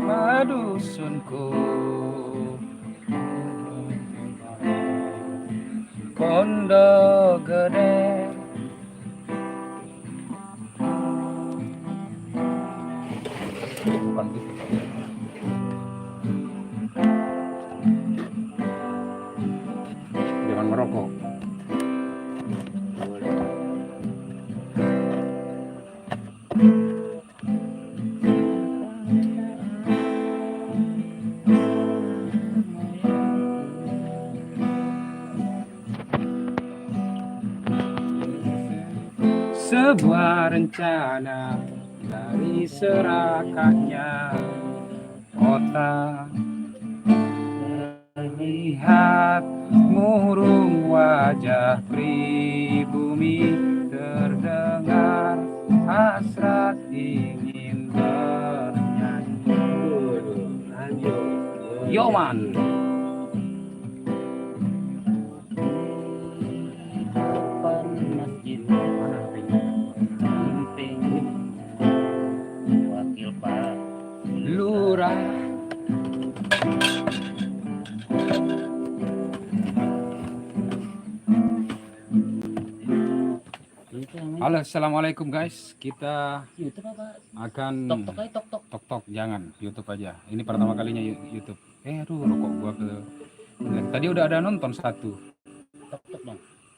padusunku, Pondok Gede. Bukan gitu. Jangan merokok. Sebuah rencana dari serakahnya kota, melihat murung wajah pribumi, terdengar hasrat ingin bernyanyi. Yoman. Lurah. Halo, assalamualaikum guys. Kita akan tok jangan YouTube aja. Ini pertama kalinya YouTube. Aduh, rokok gua ke. Tadi udah ada nonton satu.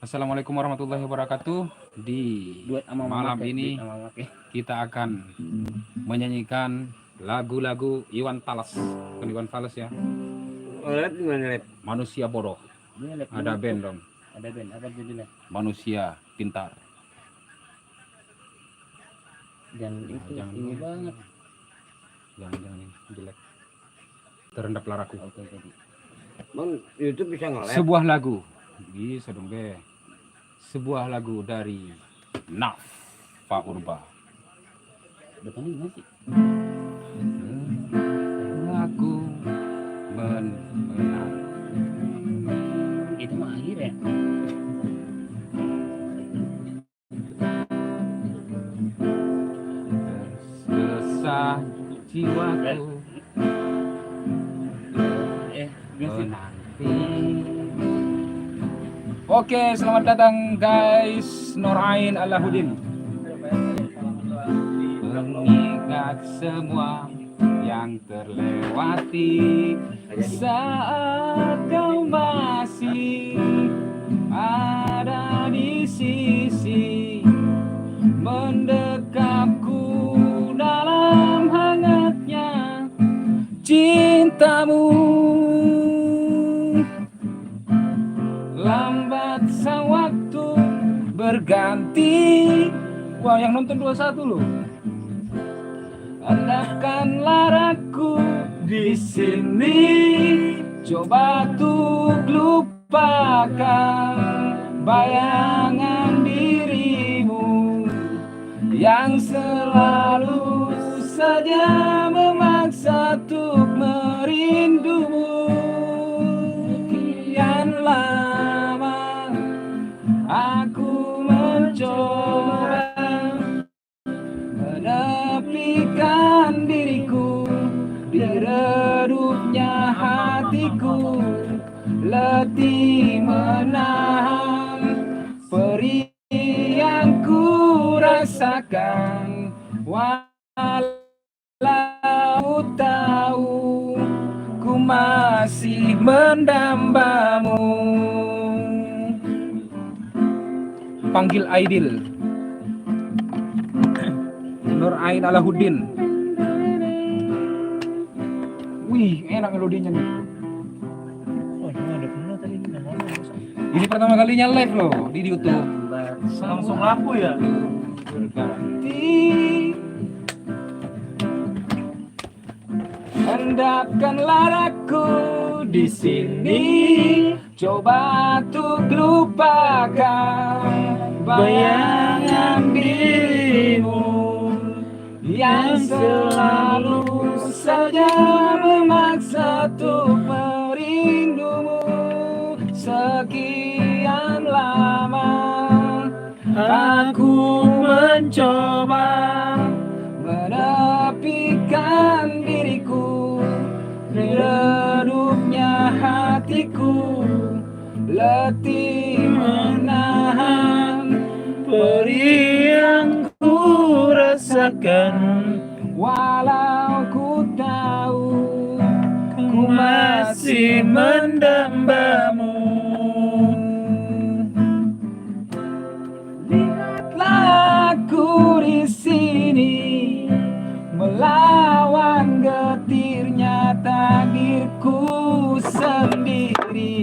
Assalamualaikum warahmatullahi wabarakatuh. Di malam ini kita akan menyanyikan lagu-lagu Iwan Fals. Bukan Iwan Fals ya. Manusia bodoh. Ada band dong. Ada band, apa judulnya? Manusia pintar. Jangan itu, jangan ini banget. Jangan ini jelek. Terendap laraku. Oke, jadi. Bang, YouTube bisa nge-live? Sebuah lagu. Bisa dong deh. Sebuah lagu dari Naf Pak Urba. Depan ini masih. Lagu menang. Itu mah akhir ya. Sesah jiwaku menanti. Oke, selamat datang guys. Nurain Alahuddin. Mengingat semua yang terlewati saat kau masih ada di sisi, mendekapku dalam hangatnya cintamu. Lambat sang waktu berganti. Wah, yang nonton 21 loh. Andapkanlah aku di sini, coba tuh lupakan bayangan dirimu yang selalu saja memaksa untuk merindumu. Kian lama aku mencoba menepikan diriku di redupnya hatiku, letih menahan perih yang ku rasakan, walau tahu ku masih mendambamu. Panggil Aidil. Nurain Alahuddin. Wih, enak melodinya nih. Oh, ini ada penuh tadi namanya. Ini pertama kalinya live loh di YouTube. Langsung laku ya? Berganti. Hendakkanlah aku di sini, coba tuh lupakan bayangan dirimu yang selalu saja memaksa untuk merindumu. Sekian lama aku mencoba menepikan diriku letih menahan perih yang ku rasakan, walau ku tahu ku masih mendambamu. Lihatlah aku di sini melawan getirnya takdirku sendiri.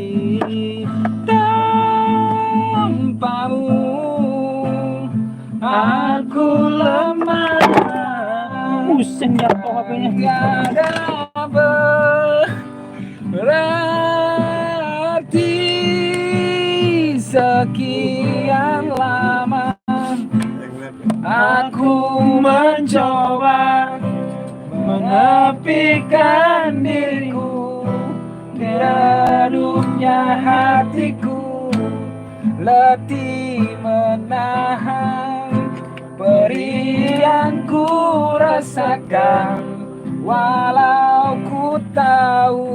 Tanpamu aku lemah. Pusing jatuh HP-nya. Tiada berarti sekian lama aku mencoba menepikan diriku di redupnya hatiku, letih menahan perih yang ku rasakan, walau ku tahu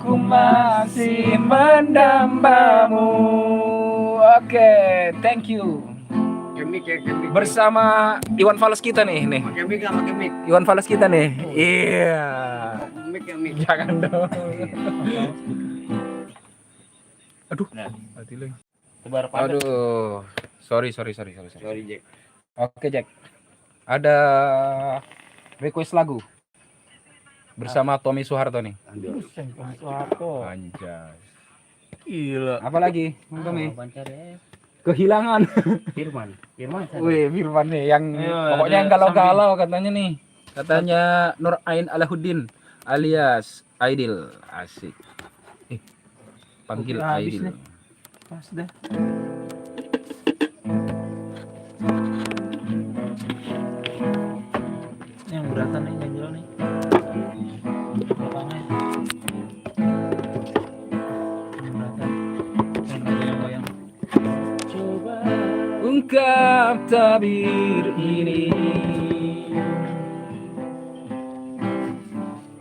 ku masih mendambamu. Oke, thank you. Kemik. Bersama Iwan Fals kita nih. Kemik sama kemik. Iwan Fals kita nih. Iya. Kemik. Jangan dong. Aduh, Nah, mati lagi. tebar padat. Aduh. Sorry. Sorry Jack. Oke, Jack. Ada request lagu bersama Tommy Soeharto nih. Pusing Soeharto. Anjay. Gila. Apa lagi, Bang Tommy? Pancare Kehilangan. Firman. Wih, Firman nih yang Ayo, pokoknya ada yang galau-galau katanya nih. Katanya Nur Ain Alahuddin alias Aidil. Asik. Panggil Oke, habis Aidil. nih. Pas dah. Yang beratan nih, yang jauh nih. Belakangnya. Yang beratan. Yang goyang. Coba Ungkap tabir ini,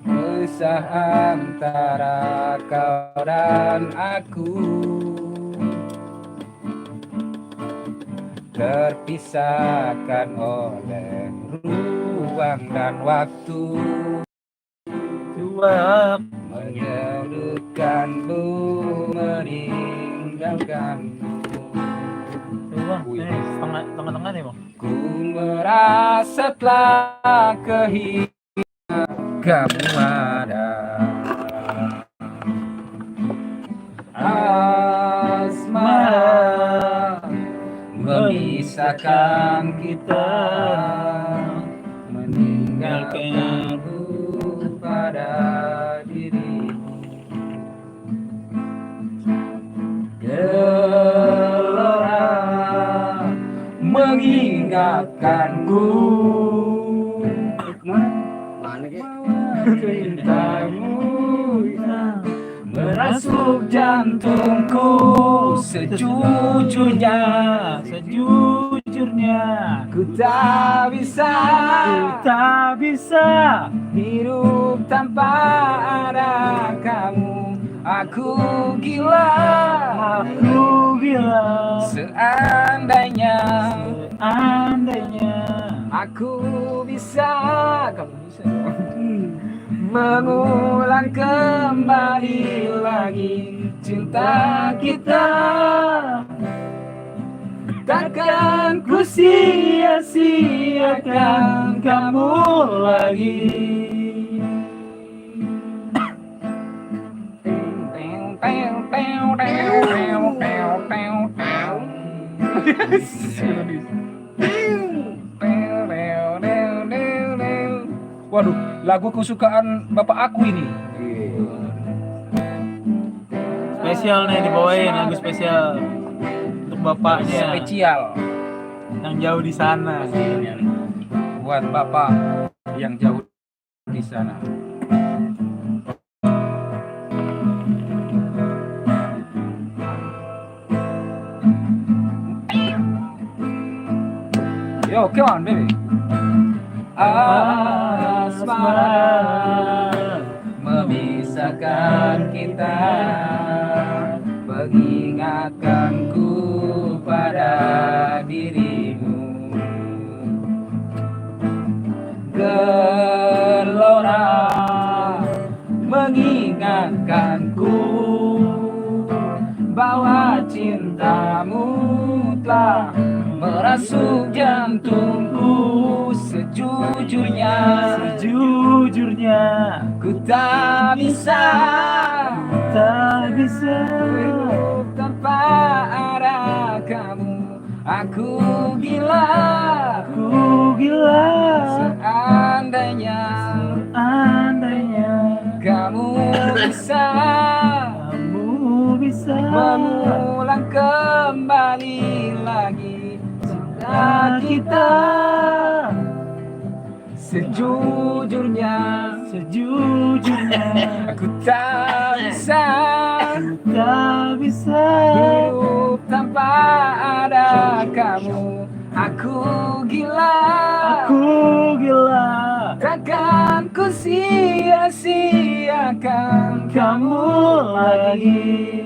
kisah antara kau dan aku, terpisahkan oleh ruang dan waktu, dua menyerutkanmu, meninggalkanmu. Bang, ini tengah-tengah nih bang. Ku merasa telah kehilangan kamu ada. Asmara memisahkan kita, meninggalkanku pada dirimu. Gelora mengingatkanku Mana ke? cintamu merasuk jantungku sejujurnya, ku tak bisa hidup tanpa ada kamu. Aku gila seandainya aku bisa, kamu bisa mengulang kembali lagi cinta kita. Takkan ku sia-siakan kamu lagi. Waduh, lagu kesukaan bapak aku ini. Spesial nih dibawain lagu spesial untuk bapaknya Spesial yang jauh di sana. buat bapak yang jauh di sana. Yo, come on, baby. Asmara memisahkan kita, bagi bergelora mengingatkanku bahwa cintamu telah merasuk jantungku. Sejujurnya ku tak bisa hidup tanpa ada kamu. Aku gila seandainya kamu bisa mengulang kembali lagi cinta kita. Sejujurnya aku tak bisa hidup tanpa ada kamu. Aku gila takkan ku sia-siakan kamu lagi.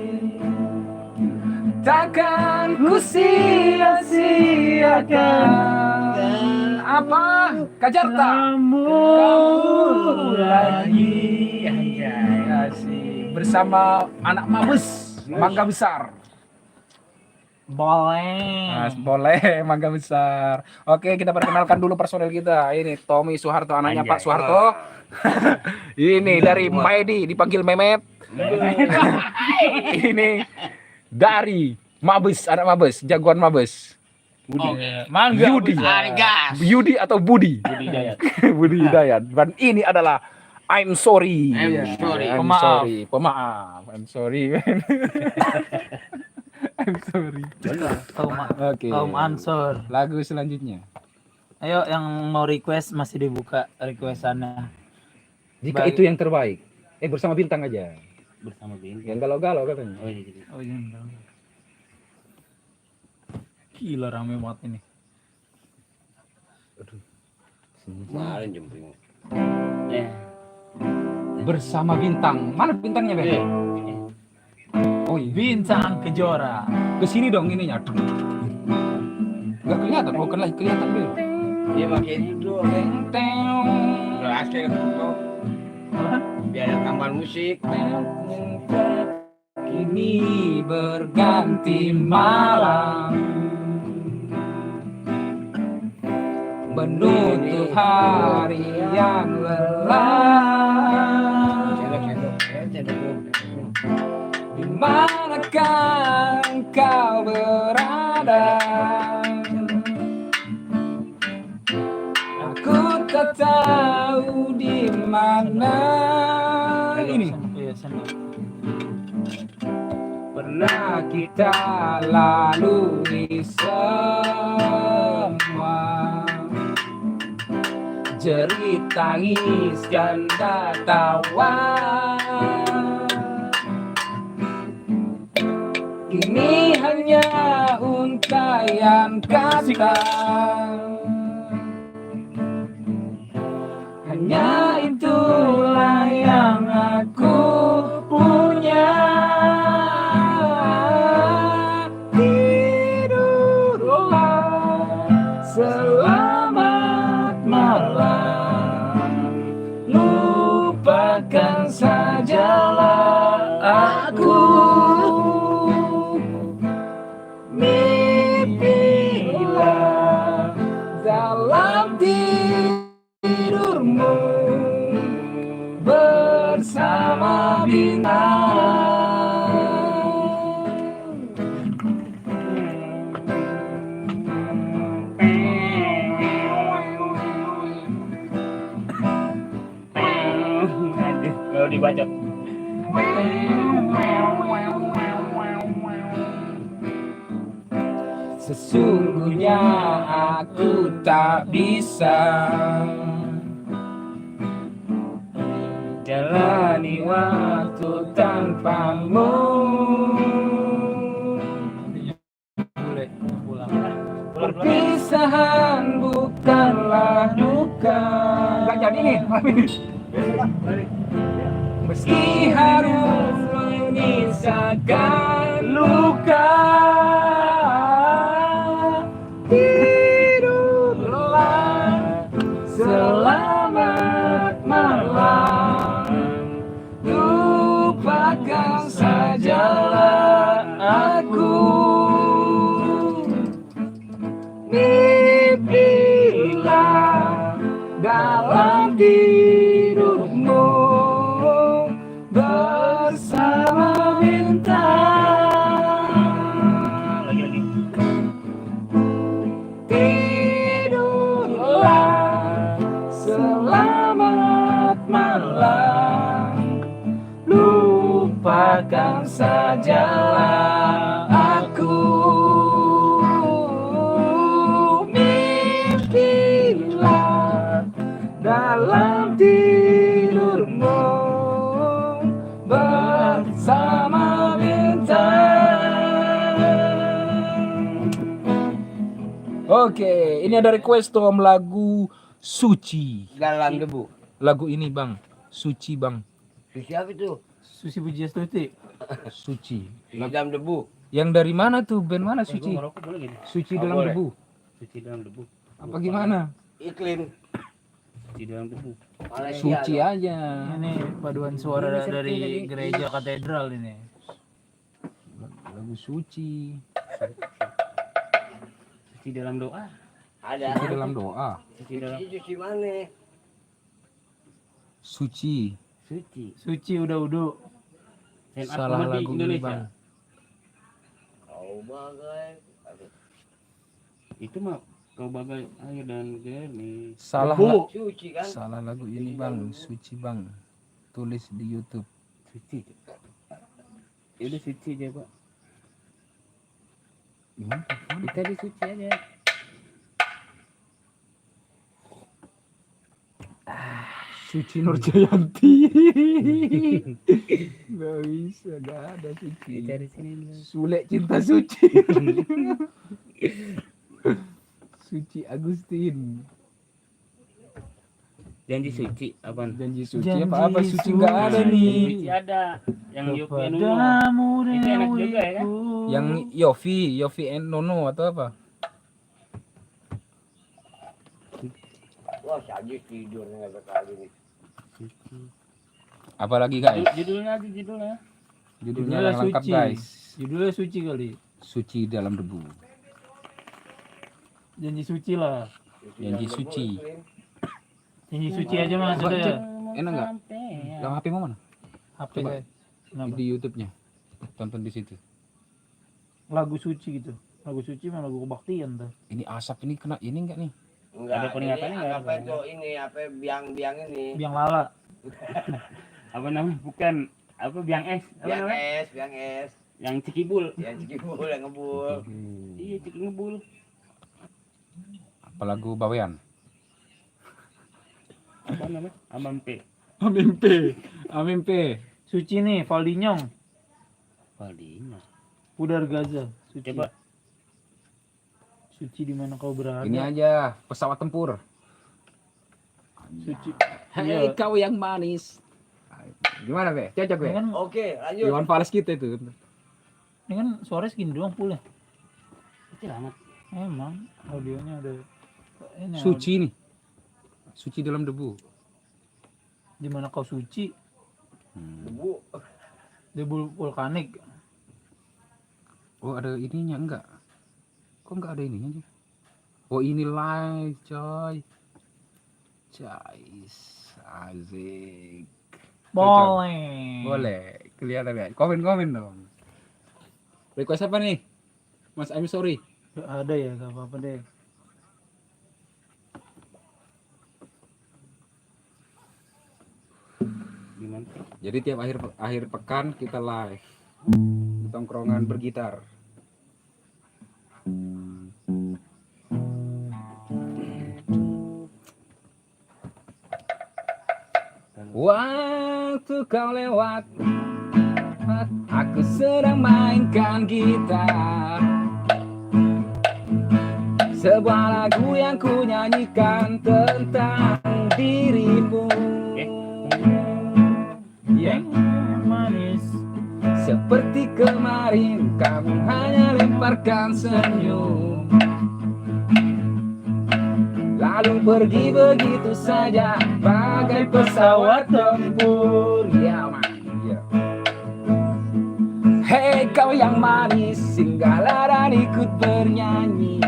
Takkan ku sia-siakan apa? Kajarta kamu lagi. Asik. Bersama anak Mabes Mangga Besar. Boleh Mangga Besar. Oke, kita perkenalkan dulu personel kita. Ini Tommy Soeharto, anaknya Pak Soeharto. Ini dari Maedi dipanggil Memet. Ini dari Mabes, anak Mabes, jagoan Mabes. Yudi atau Budi Hidayat. Dan ini adalah I'm sorry. Pemaaf. I'm sorry. Oke. Kaum Ansor. Lagu selanjutnya. Ayo yang mau request masih dibuka requestannya. Jika Baik. itu yang terbaik. Bersama bintang aja. Bersama Bing. Yang galau-galau katanya. Oh iya. Oh iya. Gila rame banget ini. Kemarin jempring. Bersama bintang. Mana bintangnya, Be? Oh iya. Bintang Kejora. Kesini dong ininya. Enggak kelihatan. Oh, kelihatan dulu. Dia pakai itu asli itu. Biar ada tambah musik. Kini berganti malam menutup hari yang lelah. Di manakah engkau berada? Aku tak tahu di mana. Ini pernah kita lalui semua jerit tangis dan tawa. Kini hanya untaian kata, hanya itulah yang aku punya. Tidurlah, selamat malam, lupakan sajalah aku. Mimpilah dalam tidurmu bersama bintang. Kalau dibaca. Sesungguhnya aku tak bisa jalani waktu tanpamu. Perpisahan bukanlah duka. Gak jadi nih. Meski harus menyisakan luka, tidurlah selamat tidurmu bersama bintang. Lagi. Tidurlah, selamat malam. Lupakan sajalah aku. Mimpilah dalam tidurmu bersama bintang. Oke, ini ada request Tom lagu Suci. Dalam debu. Lagu ini bang, Suci bang, Siapa itu? Susi Pujiastuti. Suci. Dalam debu. Yang dari mana tuh? Band mana Gua Suci? ngerokok boleh gini. Suci Oh, dalam boleh. debu. Suci dalam debu. Apa gimana? Iklim. Suci dalam debu. Malaysia. Suci aja. Ini paduan suara dari gereja katedral ini. Lagu Suci. Suci dalam doa. Ada. Suci dalam doa. Suci dalam Suci mana? Suci. suci. Suci udah. Salah lagu ini bang. Kau bagai. Itu mah kau bagai air dan jernih. Salah. Suci kan? Salah lagu ini bang. Suci bang. Tulis di YouTube. Suci. Udah suci aja pak. Gimana? Kita di suci aja. Suci Nurjayanti. Gak bisa, gak ada Suci. Kita di sini dulu. Sule cinta Suci. Suci Agustin. Janji suci apaan? Janji Suci Janji apa Suci nggak ada nih. Suci ada. Yang Yofi Nuno. Kepadamu Itu enak juga ya kan? Yang Yofi and Nono atau apa? Wah, Sajis tidur nggak sekali nih. Apalagi guys? Judulnya aja judulnya. Judulnya yang lengkap guys. Judulnya suci kali. Suci dalam debu. Janji suci lah. Janji suci. Janji suci aja mas Coba sudah. cek. Enak nggak? Yang HP mau mana? HP Coba. guys. Kenapa? Di YouTube-nya. Tonton di situ. Lagu suci gitu. Lagu suci mah lagu kebaktian tuh. Ini asap ini kena ini enggak nih? Enggak, Ada peringatannya ini nggak? apa itu ini apa biang-biang ini? Biang lala. Apa namanya? Bukan. Apa biang es? Apa Biang namanya? es, biang es. Yang cikibul. Yang cikibul, yang ngebul. Iya ciki ngebul. Apa lagu Bawean? Apa namanya? Amampe. Amimpe. Suci nih, Valdinyong. Valdinyong. Pudar Gaza. Suci. Coba. Suci di mana kau berada? Ini aja pesawat tempur. Suci. Hei kau yang manis. Gimana be? Cocok be? Ini kan, Oke, lanjut. Iwan Fals kita itu. ini kan suaranya segini doang pula. Kecil amat. Emang audionya ada. Ini Suci nih. Suci dalam debu. Di mana kau suci? Debu. Debu vulkanik. Oh ada ininya enggak? Kok enggak ada ininya aja? Oh ini live coy. Guys, asik. Boleh. Boleh. Kelihatan ya. Komen dong. Request apa nih? Mas I'm sorry. Gak ada ya, gak apa-apa deh. Gimana? Jadi tiap akhir pekan kita live. Di tongkrongan bergitar. Waktu kau lewat, aku sedang mainkan gitar. Sebuah lagu yang ku nyanyikan tentang dirimu. Yang manis. Seperti kemarin kamu hanya lemparkan senyum, lalu pergi begitu saja bagai pesawat tempur. Ya man, ya. Hei kau yang manis, singgahlah dan ikut bernyanyi.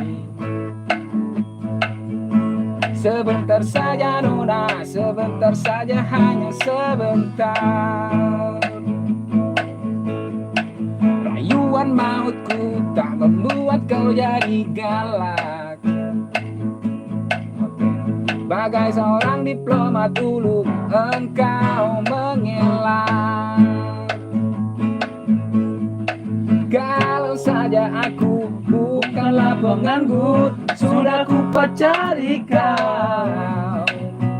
Sebentar saja nona, sebentar saja, hanya sebentar. Rayuan mautku tak membuat kau jadi galak. Bagai seorang diplomat dulu engkau mengelak. Kalau saja aku bukanlah penganggur, sudah ku pacari kau.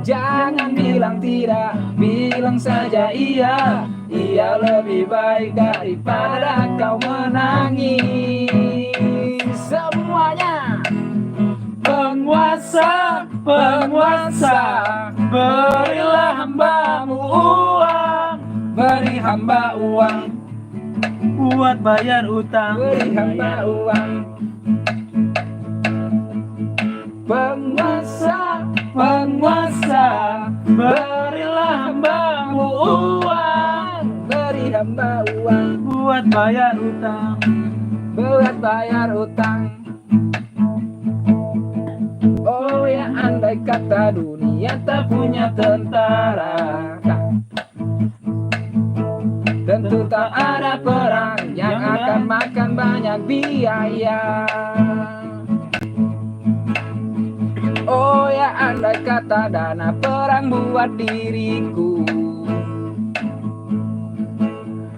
Jangan bilang tidak, bilang saja iya. Iya lebih baik daripada kau menangis. Semuanya penguasa, penguasa, berilah hambamu uang. Beri hamba uang, buat bayar utang. beri hamba uang. Penguasa, penguasa, berilah hambamu uang. Beri hamba uang, Buat bayar utang. buat bayar utang. Oh ya, andai kata dunia tak punya tentara, tentu tak ada perang yang akan makan banyak biaya. Oh ya, andai kata dana perang buat diriku,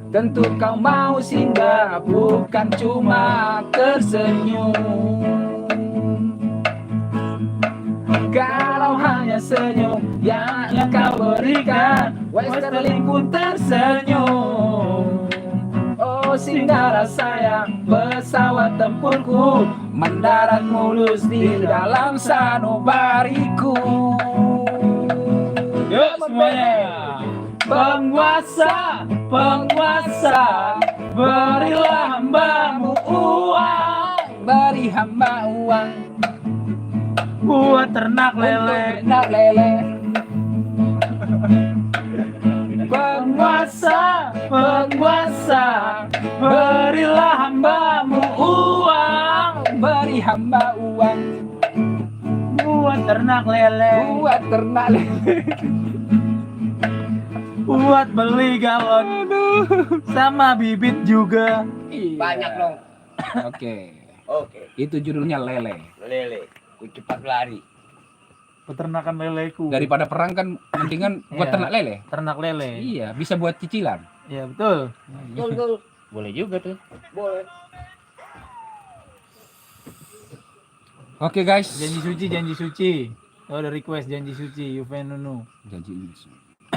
tentu kau mau singgah, bukan cuma tersenyum. Kalau hanya senyum yang kau berikan, Westerling pun tersenyum. Oh singgahlah sayang, pesawat tempurku mendarat mulus di dalam sanubariku. Yuk semuanya. Penguasa, penguasa, berilah hambamu uang. Beri hamba uang Buat ternak lele. ternak lele. Penguasa, penguasa, berilah hambamu uang. Beri hamba uang Buat ternak lele. buat ternak lele. Buat beli galon. Sama bibit juga. Banyak dong. Oke, Oke, itu judulnya lele. lele. Ku cepat lari. Peternakan leleku. Daripada perang kan mendingan buat Iya. ternak lele. Ternak lele. Iya, bisa buat cicilan. Iya betul. Betul. Boleh juga tuh. Boleh. Oke guys. Janji suci, janji suci. Oh, ada request janji suci Yuve Nunu.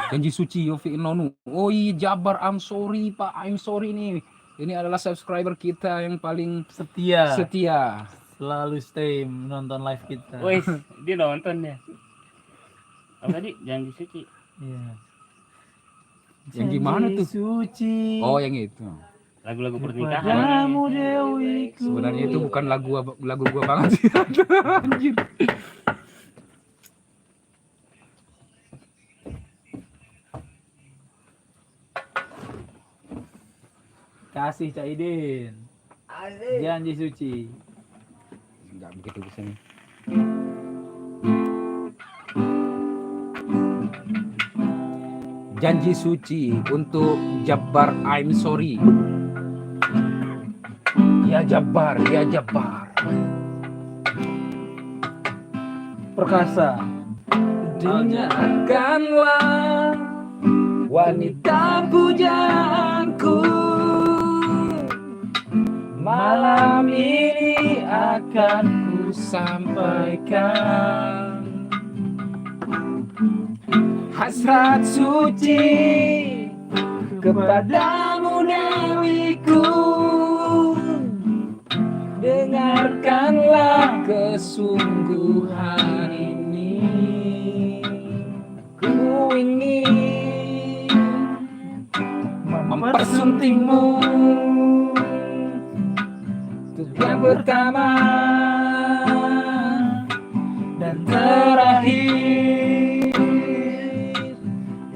Janji suci Yofi Nonu. Oh iya Jabar, I'm sorry Pak, I'm sorry nih. Ini adalah subscriber kita yang paling Setia. setia. Selalu stay menonton live kita. Wes, dia nonton ya. Apa tadi? Janji suci. Iya. Yang gimana tuh? Suci. Oh yang itu. Lagu-lagu pernikahan. Padamu dewiku. Sebenarnya itu bukan lagu gua banget sih. Anjir. Kasih Cak Idin. Janji suci. Enggak begitu bisa nih. Janji suci untuk Jabar, I'm sorry. Ya Jabar, ya Jabar. Perkasa. Dengarkanlah wanita pujaanku. Malam ini akan ku sampaikan hasrat suci kepadamu dewiku. Dengarkanlah kesungguhan ini. Ku ingin mempersuntingmu untuk yang pertama dan terakhir.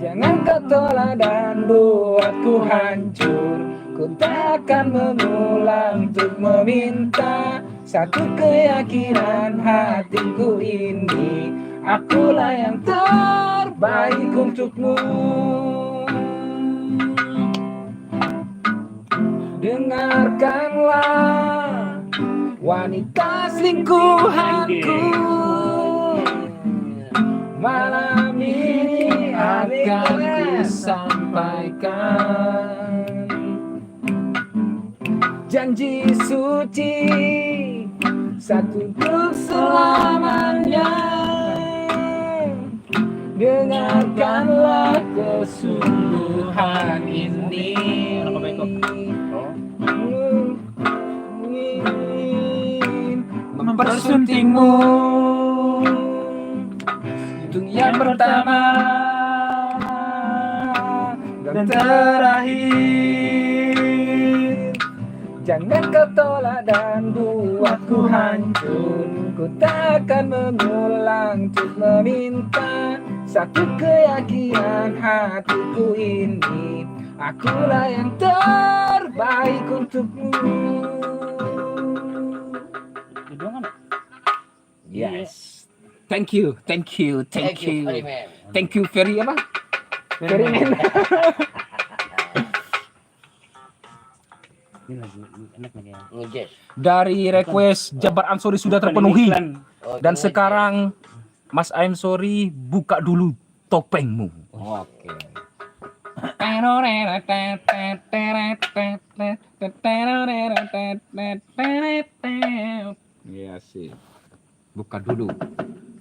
Jangan kau tolak dan buatku hancur. Ku takkan mengulang untuk meminta satu keyakinan hatiku ini. Akulah yang terbaik untukmu. Dengarkanlah wanita selingkuhanku, malam ini akan ku sampaikan janji suci satu untuk selamanya. Dengarkanlah kesungguhan ini. Mempersuntingmu untuk yang pertama dan terakhir. Jangan kau tolak dan buatku hancur. Ku takkan mengulang untuk meminta satu keyakinan hatiku ini. Akulah yang terbaik untukmu. Yes. Thank you very apa? Very man. Ini lagi enak nih ya. Dari request Jabar Ansori sudah terpenuhi. Dan sekarang Mas I'm sorry buka dulu topengmu. Oke. Iya sih. Buka dulu.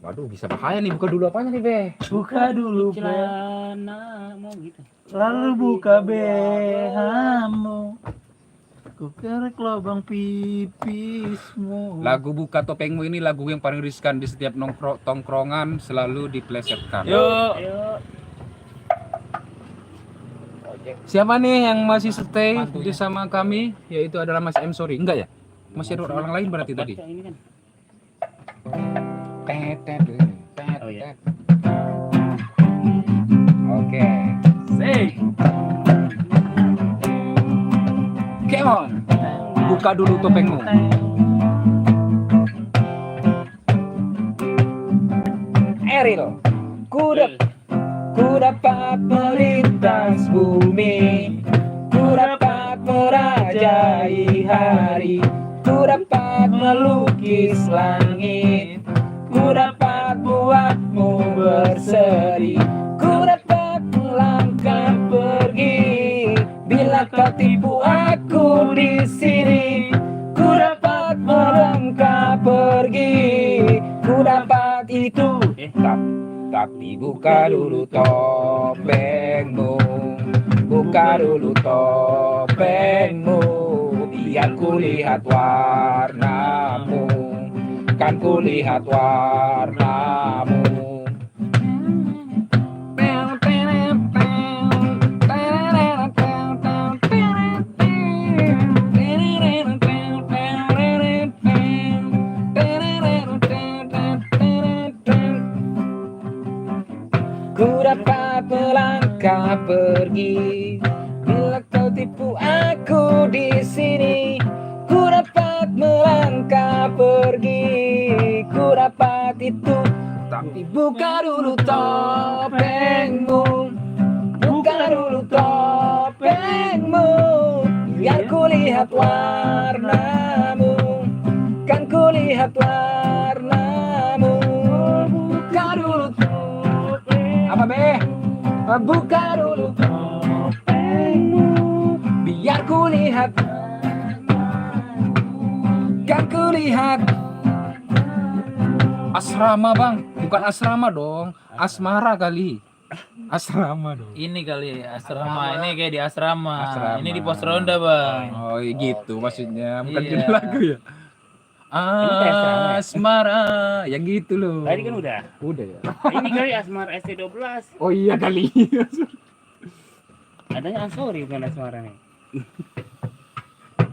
Waduh, bisa bahaya nih buka dulu apanya nih, Be? Buka dulu be, Celana mau gitu. lalu buka BH-mu. Ku kerek lubang pipismu. Lagu Buka Topengmu ini lagu yang paling riskan di setiap tongkrongan, selalu diplesetkan. Yuk. Ayo. Siapa nih yang masih stay bersama kami? Yaitu adalah Mas I'm sorry. Enggak ya? Masih ada orang lain berarti tadi. Ini kan. Oh iya. Oke. Say. Come on. Buka dulu topengmu. Eril. Ku dapat melintas bumi. Ku dapat merajai hari. Ku dapat melukis langit. Ku dapat buatmu berseri. Ku dapat melangkah pergi. Bila kau tipu aku di sini, ku dapat melangkah pergi. Ku dapat itu, tapi buka dulu topengmu. Buka dulu topengmu, biar ku lihat warnamu. Kan ku lihat warnamu. Ku dapat melangkah pergi bila kau tipu aku di sini. Ku dapat melangkah pergi, ku dapat itu, tapi buka dulu topengmu. Buka dulu topengmu, biar ku lihat warnamu. Kan ku lihat warnamu. Buka dulu apa be? Buka dulu topengmu, biar ku lihat. Kan ku lihat. Asrama bang, bukan asrama dong. Asmara kali. Asrama dong. Ini kali asrama, ini kayak di asrama. Asrama. Ini di pos ronda bang. Oh gitu maksudnya, bukan Iya. judul lagu ya. Asmara, yang gitu loh. Tadi kan udah. Udah ya. Ini kali Asmar ST12. Oh iya kali. Adanya Ansori bukan Asmara nih.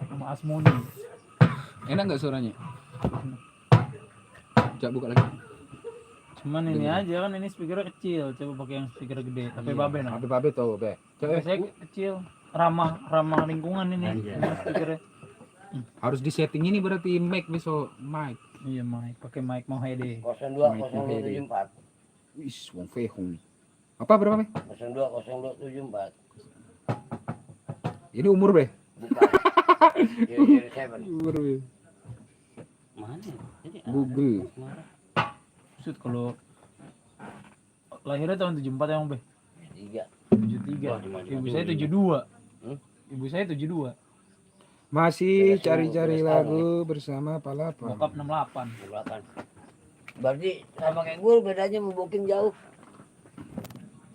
Sama Asmoni. Enak nggak suaranya? Coba buka lagi. Cuman ini aja kan, ini speakernya kecil. Coba pakai yang speaker gede. HP babe nah. HP babe tuh, be. Coba Saya kecil. Ramah lingkungan ini. Anjay. Speakernya. harus disetting ini berarti mic besok mic. Iya mic, pakai mic mau HD. 020274. Wis, wong fehong. Apa berapa, Be? 020274. Ini umur, Be? Bukan. 007. Umur, Be. Mana? Jadi Google. Maksud kalau lahirnya tahun 74 emang, Be? 3. 73. Wah, dimaju-majuin. Ibu saya 72. Hmm? Ibu saya 72. Masih Beda cari-cari tahun, lagu bersama Palapa. Bokap 68. 8. Berarti sama kayak gue bedanya mau booking jauh.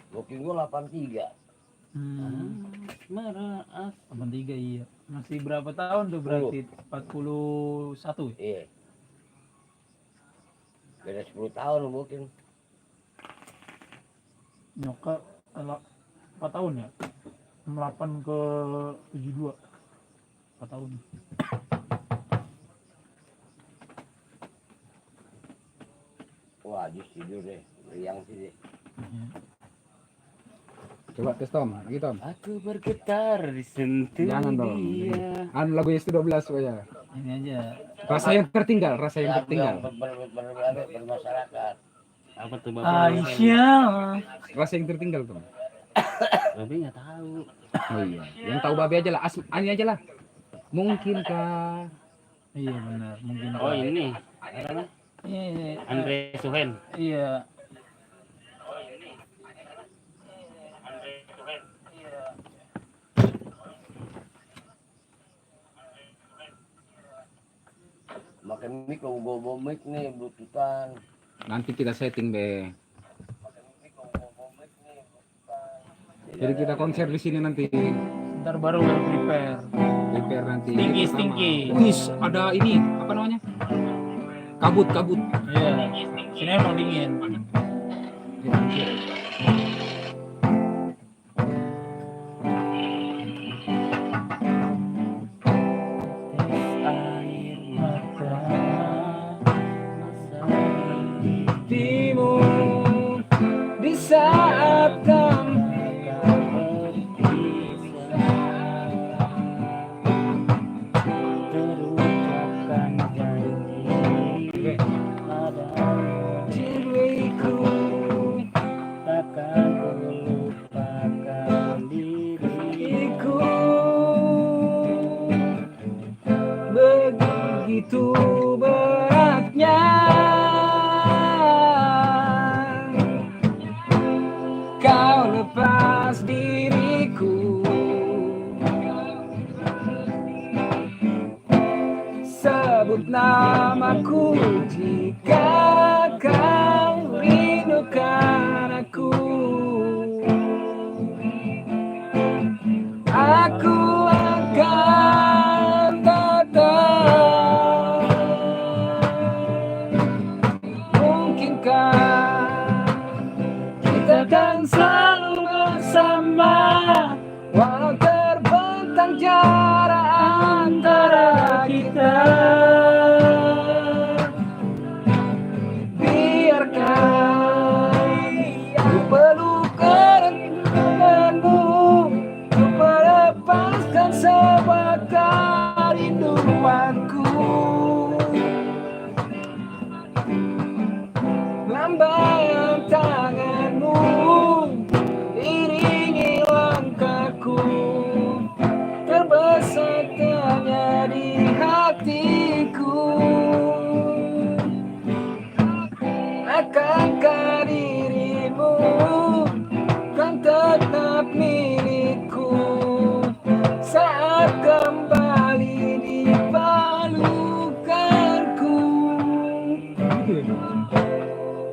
Booking gue 83. Merah 83 iya. Masih berapa tahun tuh berarti? 41 ya? Iya. Beda 10 tahun booking. Nyokap 4 tahun ya? 68 ke 72. 4 tahun. Wah, Jus tidur deh. Riang sih deh. Coba tes Tom, lagi Tom. Aku bergetar disentuh Jangan dong. dia. Anu lagu S12 ya. Ini aja. Rasa yang tertinggal, rasa yang Lagu tertinggal. yang bermasyarakat. Apa tuh Bapak? Aisyah. Rasa yang tertinggal, Tom. Bapak nggak tahu. Oh iya, yang tahu babe aja lah, Ani aja lah. Mungkinkah Iya benar, mungkin. Oh ini. Apa namanya? Iya. Andre Suhen. Iya. Makan mic, kalau gue bawa mic nih, bluetoothan. nanti kita setting be. Jadi kita konser di sini nanti. Ntar baru prepare. Prepare nanti. Stinky, Ini pertama. stinky. Wis, ada ini, apa namanya? Kabut. Iya. Sini emang dingin. Timu di saat kamu Terucapkan janji pada diriku. takkan lupakan diriku. Begitu beratnya kau lepas diriku. Sebut namaku jika kau rindukan aku. Aku akan datang. Mungkinkah kita akan selalu bersama, walau terbentang jarak antara kita. Biarkan ku peluk kerendahanmu, ku melepaskan sebagai rinduanku. Lambaian tanganmu iringi langkahku, terbesar hanya di hatiku. Akankah dirimu kan tetap milikku saat kembali di pelukanku.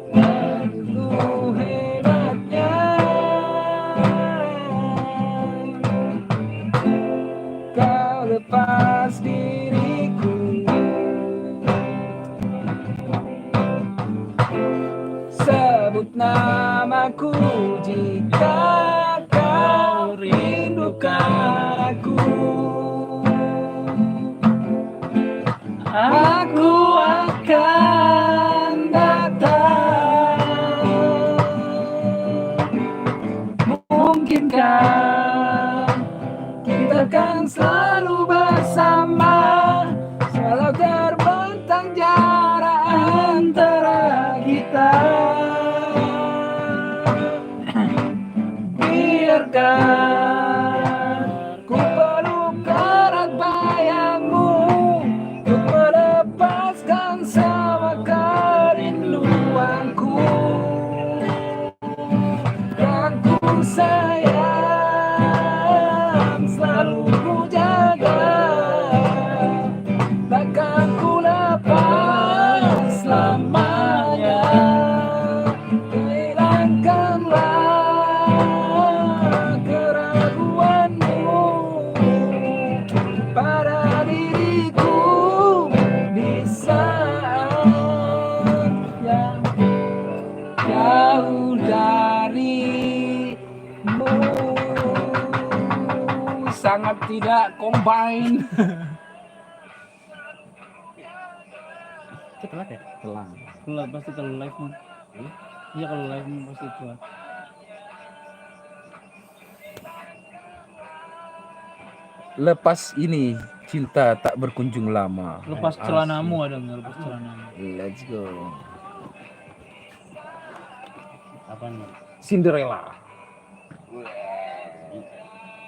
Begitu hebatnya kau lepas diriku. Sebut namaku jika kau rindukan aku. Aku akan datang. Mungkinkah kita akan selalu bersama, walau terbentang jarak biarkan ku peluk erat bayangmu untuk melepaskan semua kerinduanku yang ku sayang, selalu ku jaga, takkan ku lepas selamanya. Hilangkanlah keraguanmu pada diriku di saat yang jauh darimu. Sangat tidak combine. Itu telat ya? Telang. Telat pasti kalau live mah. Iya kalau live mah pasti telat. Lepas ini cinta tak berkunjung lama. Lepas celanamu ada nggak? Lepas celanamu. Let's go. Apaan nih? Cinderella.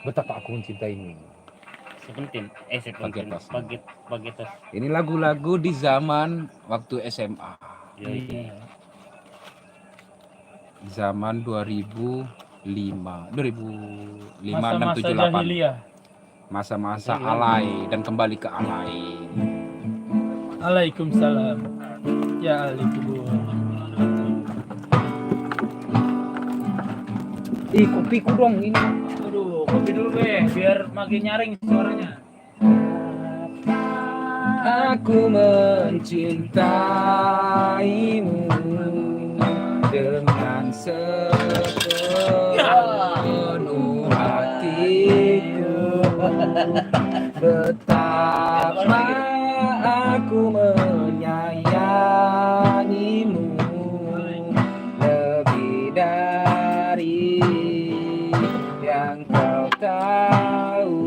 Betapa aku mencintaimu. Seventeen. Pagetas. Pagetas. Ini lagu-lagu di zaman waktu SMA. Iya. Zaman 2005, 6, Masa-masa 7, 8. jahiliyah. Masa-masa alay dan kembali ke alay. Waalaikumsalam. Ya alaikum. Ih, kopiku dong ini. Aduh, kopi dulu be, biar makin nyaring suaranya. Aku mencintaimu dengan sepenuh hatiku. Betapa aku menyayangimu lebih dari yang kau tahu.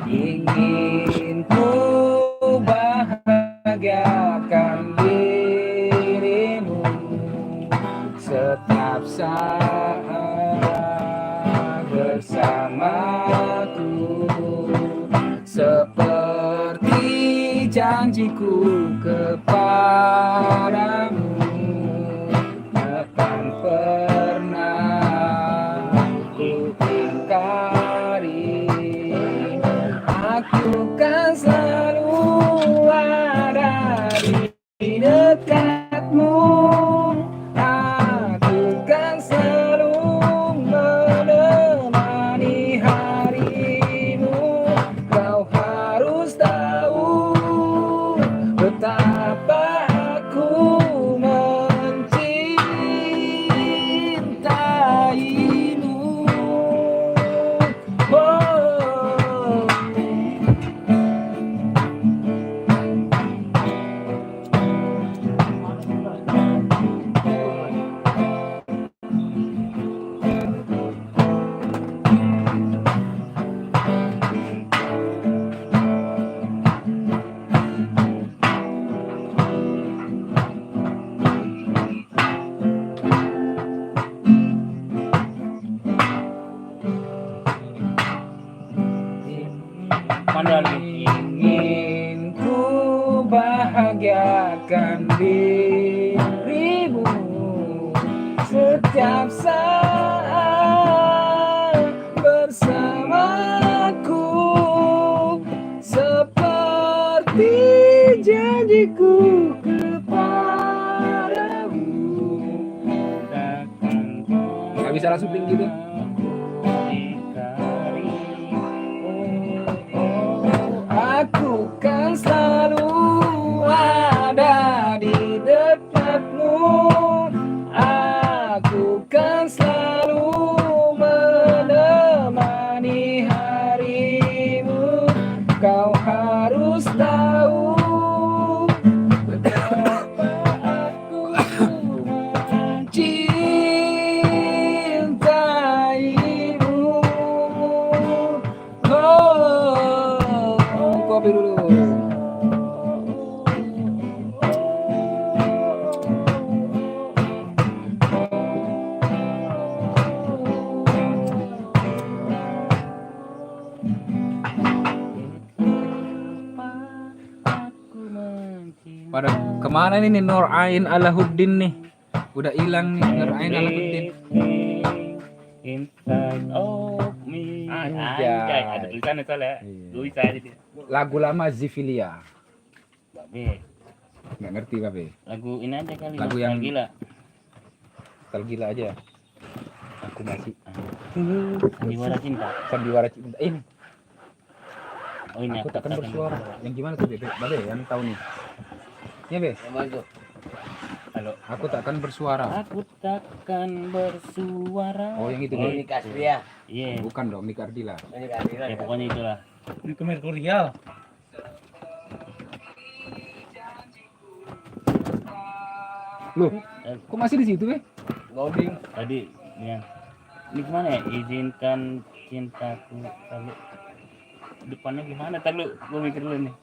Ingin ku bahagiakan dirimu setiap saat bersamaku, seperti janjiku kepadamu, takkan pernah ku ingkari. Aku kan selalu ada di dekatmu. Aku kan selalu menemani harimu. Kau harus tahu betapa aku mencintaimu. Oh. Ingin ku bahagiakan dirimu setiap saat bersamaku, seperti janjiku kepadamu. Gak bisa langsung tinggi tuh. Aku kan selalu ada di dekatmu. Aku kan selalu menemani harimu. Kau harus tahu betapa aku mencintaimu. pada kemana nih Nur Ain Alahuddin nih? Udah hilang nih Nur Ain Alahuddin. Inside of me. Anjay. Ada tulisannya soalnya. Iya. Tulisan itu. Lagu lama Zifilia. Babe. Nggak ngerti Babe. Lagu ini aja kali. Lagu yang- gila. Tal gila aja. Aku masih Sandiwara cinta. sandiwara cinta ini. Oh ini Aku takkan bersuara. Yang gimana tuh Bebe? Babe yang tahu nih. Ya Be, Yang mana tuh? Halo. aku takkan bersuara. Aku takkan bersuara. Oh yang itu Oh, Be. ini Kasria. Iya. Bukan dong, Nika Ardila. Ini Kasria. Ya pokoknya itulah. Itu Merkurial. Loh, kok masih di situ Be? Loading. Tadi ya. Ini gimana ya? Izinkan cintaku tadi. Depannya gimana? Tadi gue mikir dulu nih.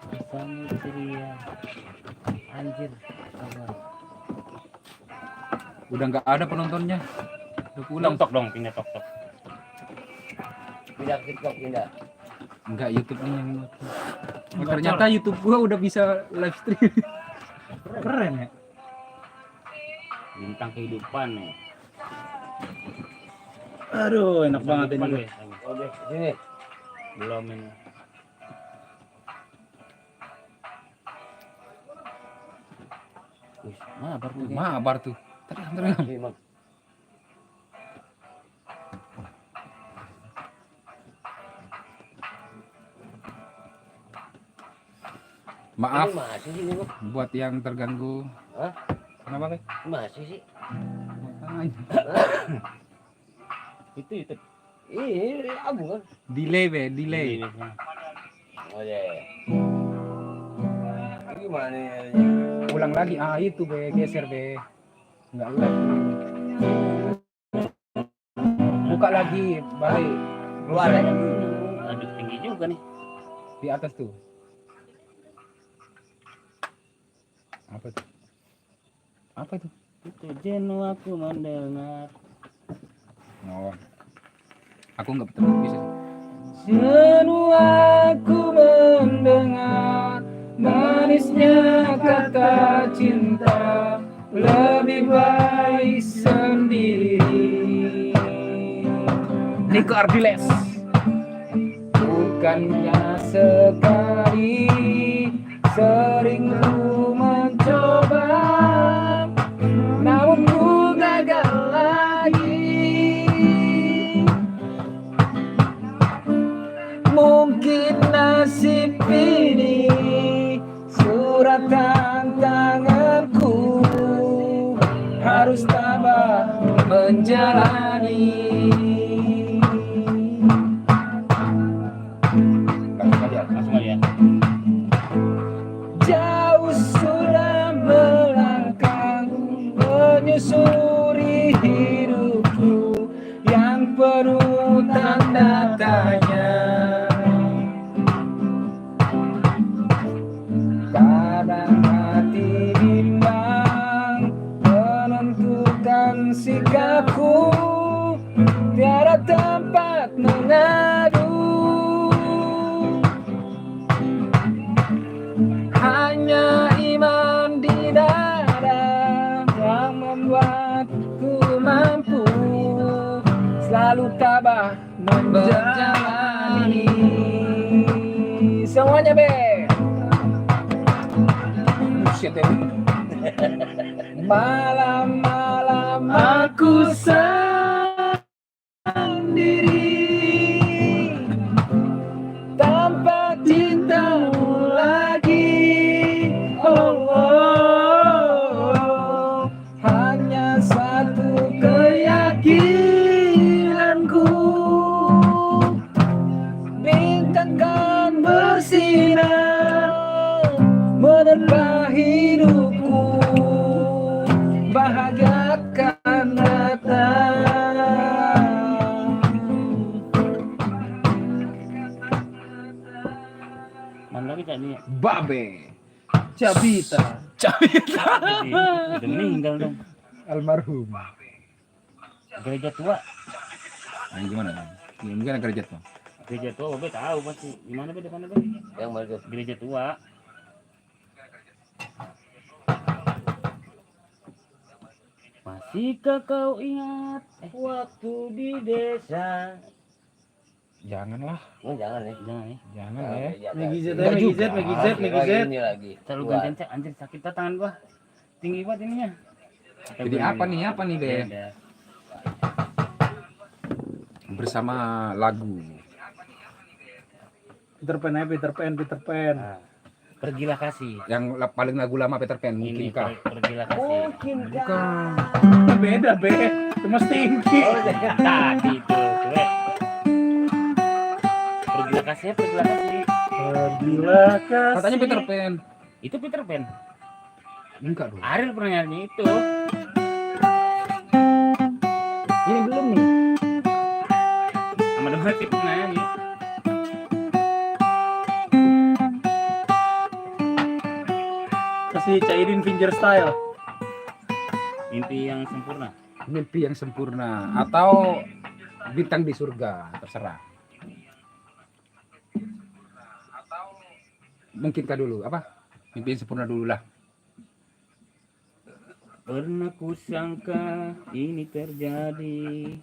Bersama ceria. Anjir. Sabar. Udah nggak ada penontonnya. Udah pulang. Tok tok dong, pindah tok tok. Pindah TikTok pindah. Enggak, YouTube nih yang oh, ternyata YouTube gua udah bisa live stream. Keren ya. Bintang kehidupan nih. Aduh, enak banget Kehidupan, ini. Be. Oh, deh, sini. Belum ini. Wih, mabar tuh. Ge. Mabar tuh. Tenang. Sini, Mang. Maaf Ini masih sih, Mang. buat yang terganggu. Hah? Kenapa Be? Masih sih. Itu. Ini abu kan? Delay Be, delay. Ini. Oh deh. Ini gimana ya? Ulang lagi. Ah itu Be, geser Be. Enggak live. Buka lagi, balik. Keluar ya? Aduh tinggi juga nih. Di atas tuh. Apa tuh? Apa itu? Itu jenuh aku mendengar. Oh. Aku nggak betul bisa. Jenuh aku mendengar manisnya kata cinta, lebih baik sendiri. Niko Ardiles. Bukannya sekali sering ku mencoba, namun ku gagal lagi. Mungkin nasib ini suratan tanganku, harus tabah menjalani. Langsung aja. Jauh sudah melangkah menyusuri hidupku yang penuh tanda tanya. Kadang hati bimbang menentukan sikapku, tiada tempat mengadu. Hanya iman di dada yang membuatku mampu selalu tabah menjalani. Semuanya Be. Buset ya. Malam-malam aku sendiri tanpa cintamu lagi. Oh, oh, hanya satu keyakinanku, bintang kan bersinar menerpa hidupku, bahagia akan datang. Mana lagi tadi? Babe. Cabita. Udah meninggal dong. Almarhum. Gereja tua. Nah, gimana? Gimana kerja tuh? Gereja tua, Babe tahu pasti. Di mana Be depannya Be? Yang mana tuh? Gereja tua. Jika kau ingat waktu di desa. Janganlah, Oh, jangan ya. Jangan ya. jangan ya. Megi Z, Enggak Megi Z, juga. Megi Z, Megi Z. Ini lagi. Terlalu Kuat. gantian cek anjir sakit dah tangan gua. Tinggi banget ininya. Jadi apa nih deh? Udah. Bersama lagu. Peter Pan aja, Peter Pan, Peter Pan. Nah, pergilah kasih. Yang paling lagu lama Peter Pan mungkin Ini kah? pergilah kasih. Mungkin Bukan. Beda, Be. Cuma Stinky. Oh, jangan. Tadi itu, gue. Pergilah kasih, pergilah kasih. Pergilah kasih. Katanya Peter Pan. Itu Peter Pan. Enggak dong. Ariel pernah nyanyi itu. Ini belum nih. Sama dengan si pernah nyanyi. Kasih cairin finger style. Mimpi yang sempurna. Mimpi yang sempurna atau bintang di surga, terserah. Mungkinkah dulu apa? Mimpi yang sempurna dulu lah. Pernah ku sangka ini terjadi.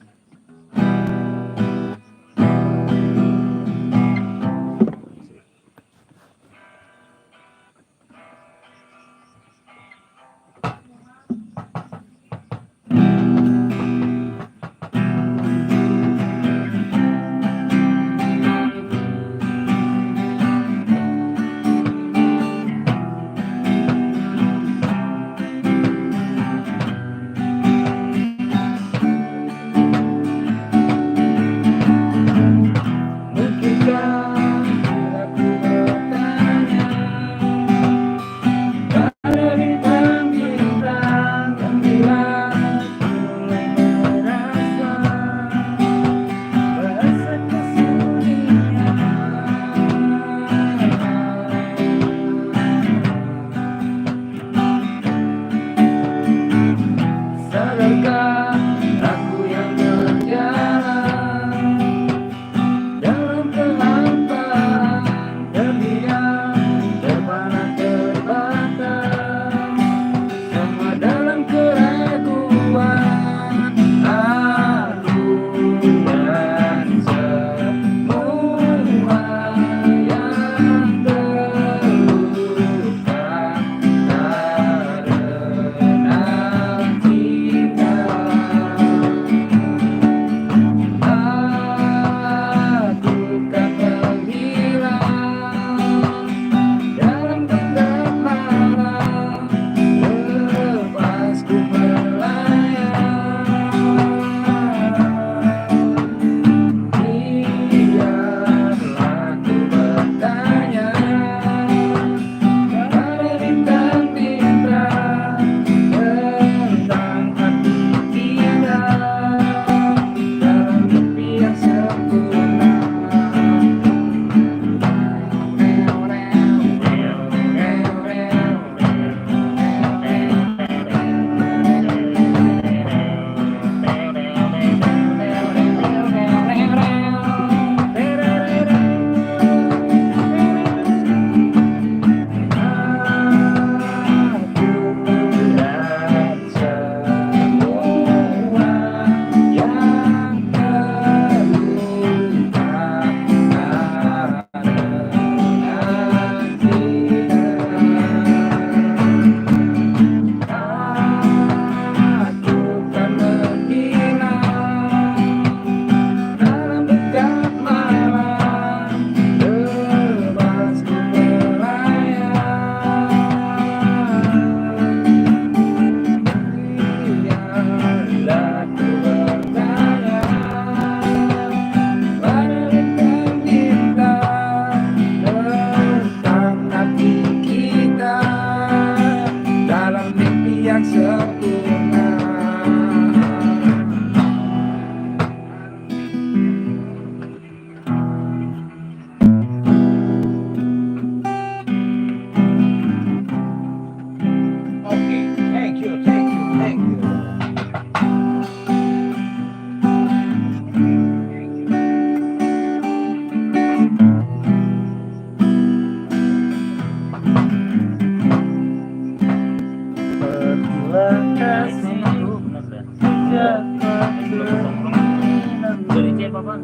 apa?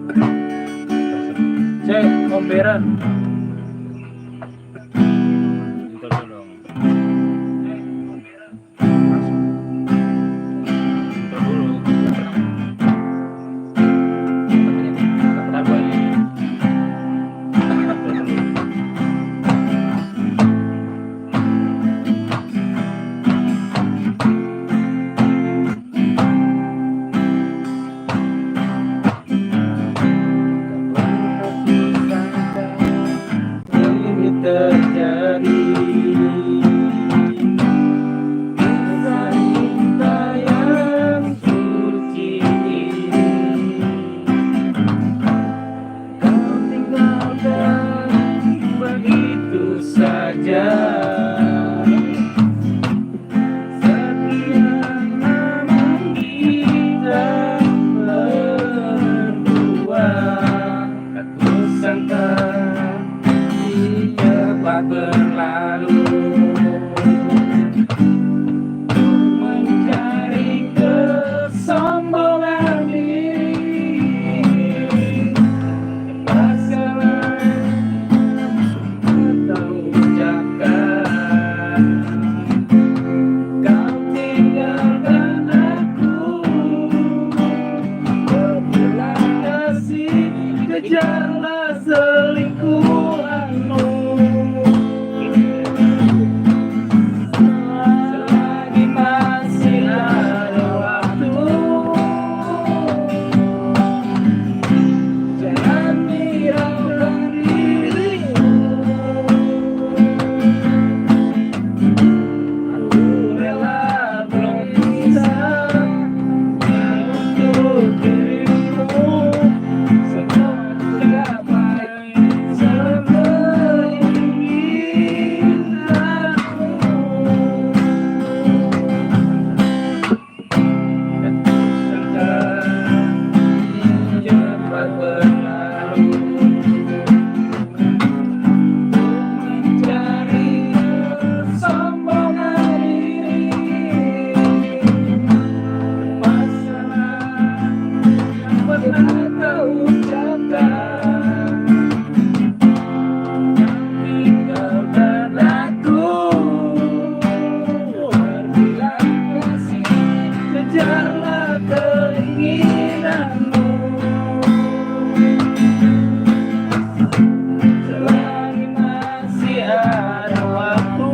Cek komberan. Bentar dulu. Bentar dulu. Bentar dulu. Ini terjadi kisah cinta yang suci ini. Kau tinggalkan begitu saja. Sekian lama kita berdua, aku sangka cepat berlalu, mencari kesombongan diri. Masalah atau ucapkan, kau tinggalkan aku. Berbelah kasih, kejarlah selingkuhanmu. Selagi masih ada waktu, jangan hiraukan dirimu. Aku rela belum bisa untuk dirimu. Semua tercapai cepat berlalu, mencari kesombongan diri. Masalah yang pernah kau ucapkan, tinggalkan aku. Berbilang kasih, kejarlah keinginanmu. Selagi masih ada waktu,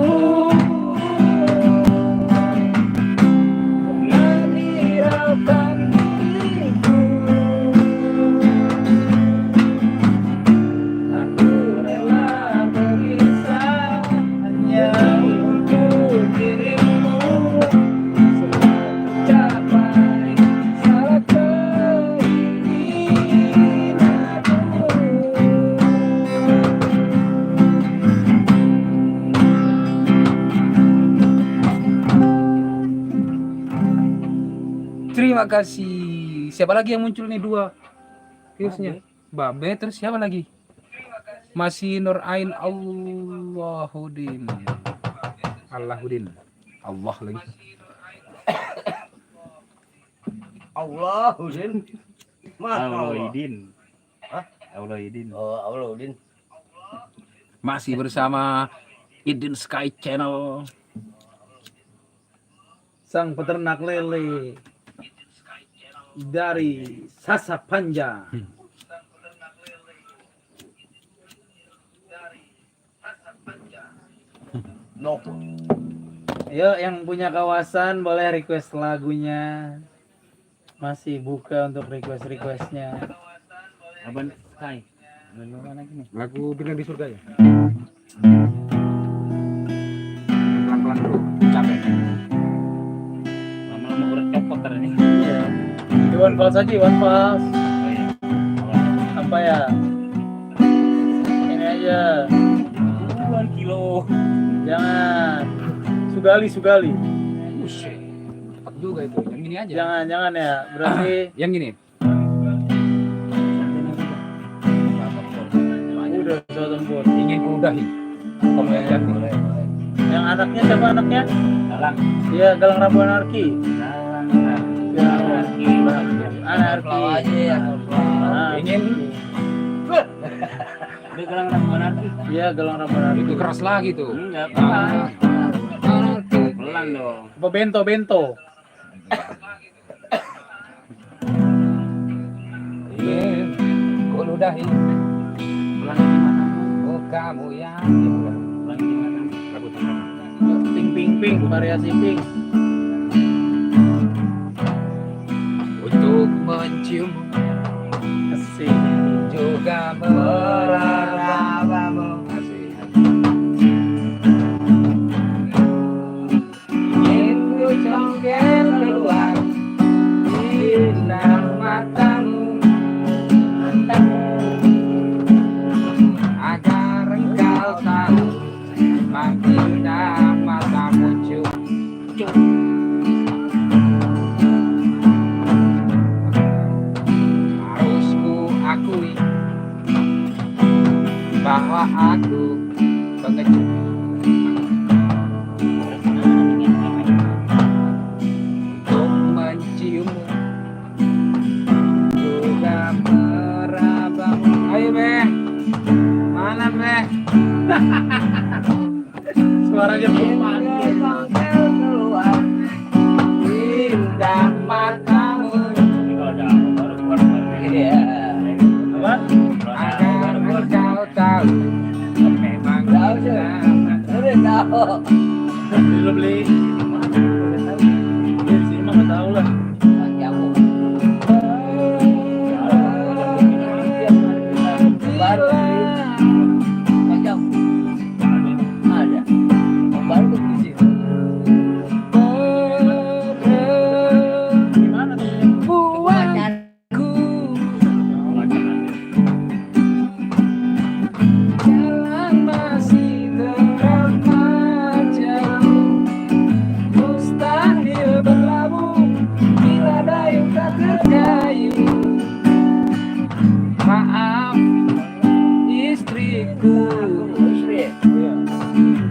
jangan hiraukan diriku. Aku rela berpisah hanya untuk dirimu. Semua tercapai salah keinginanmu. Terima kasih. Siapa lagi yang muncul nih dua? Viewsnya. Babe, terus siapa lagi? Masih Nur Ain Allahudin. Allahudin. Allah lagi. Allah Udin. Auloidin. Hah? Auloidin. Oh, Allah Udin. Masih bersama Idin Sky Channel. Sang peternak lele dari Sasapanja. No. Ayo yang punya kawasan boleh request lagunya. Masih buka untuk request-requestnya. Abang Sky. Lagu mana lagi nih? Lagu Bintang di Surga ya. Pelan-pelan dulu. Capek. Lama-lama urat copot tadi. Iya. Di one fals aja, one fals. Oh iya. Apa ya? Ini aja. 2 kilo. Jangan. Sugali. Buset. Cepat juga itu. Yang ini aja. Jangan ya. Berarti Yang ini. udah pesawat tempur. Ingin ku udahi. Kamu yang jati. Yang anaknya siapa anaknya? Galang. Iya, Galang Rabu Anarki. Galang. Ya, anarki Anarki aja ya. Ingin dia gelang rambu anarki. iya gelang rambu anarki. Itu keras lagi tuh. Enggak pelan Anarki. pelan dong. Apa bento Ingin ku ludahi Pelan gimana? oh kamu yang Pelan gimana? lagu tentang ping variasi ping. untuk mencium Asik. juga meraba-rabamu. Asik. Ingin ku congkel keluar sinar matamu agar engkau tahu makindah matamu harus ku akui bahwa aku pengecut untuk menciummu juga merabamu. Ayo Beh, mana Beh? Suaranya pelan. Keluar. Indah matamu Kalau ada apa baru keluar. Iya. Apa? agar engkau tahu memang Tahu sih. kita Udah tahu. Beli. Di sini mah nggak tahu lah. Kamu. Baru macam ada. Baru ke sini. Gimana tuh? buatku jalan masih teramat jauh mustahil berlabuh bila dayung tak terkayu maaf istriku Istri.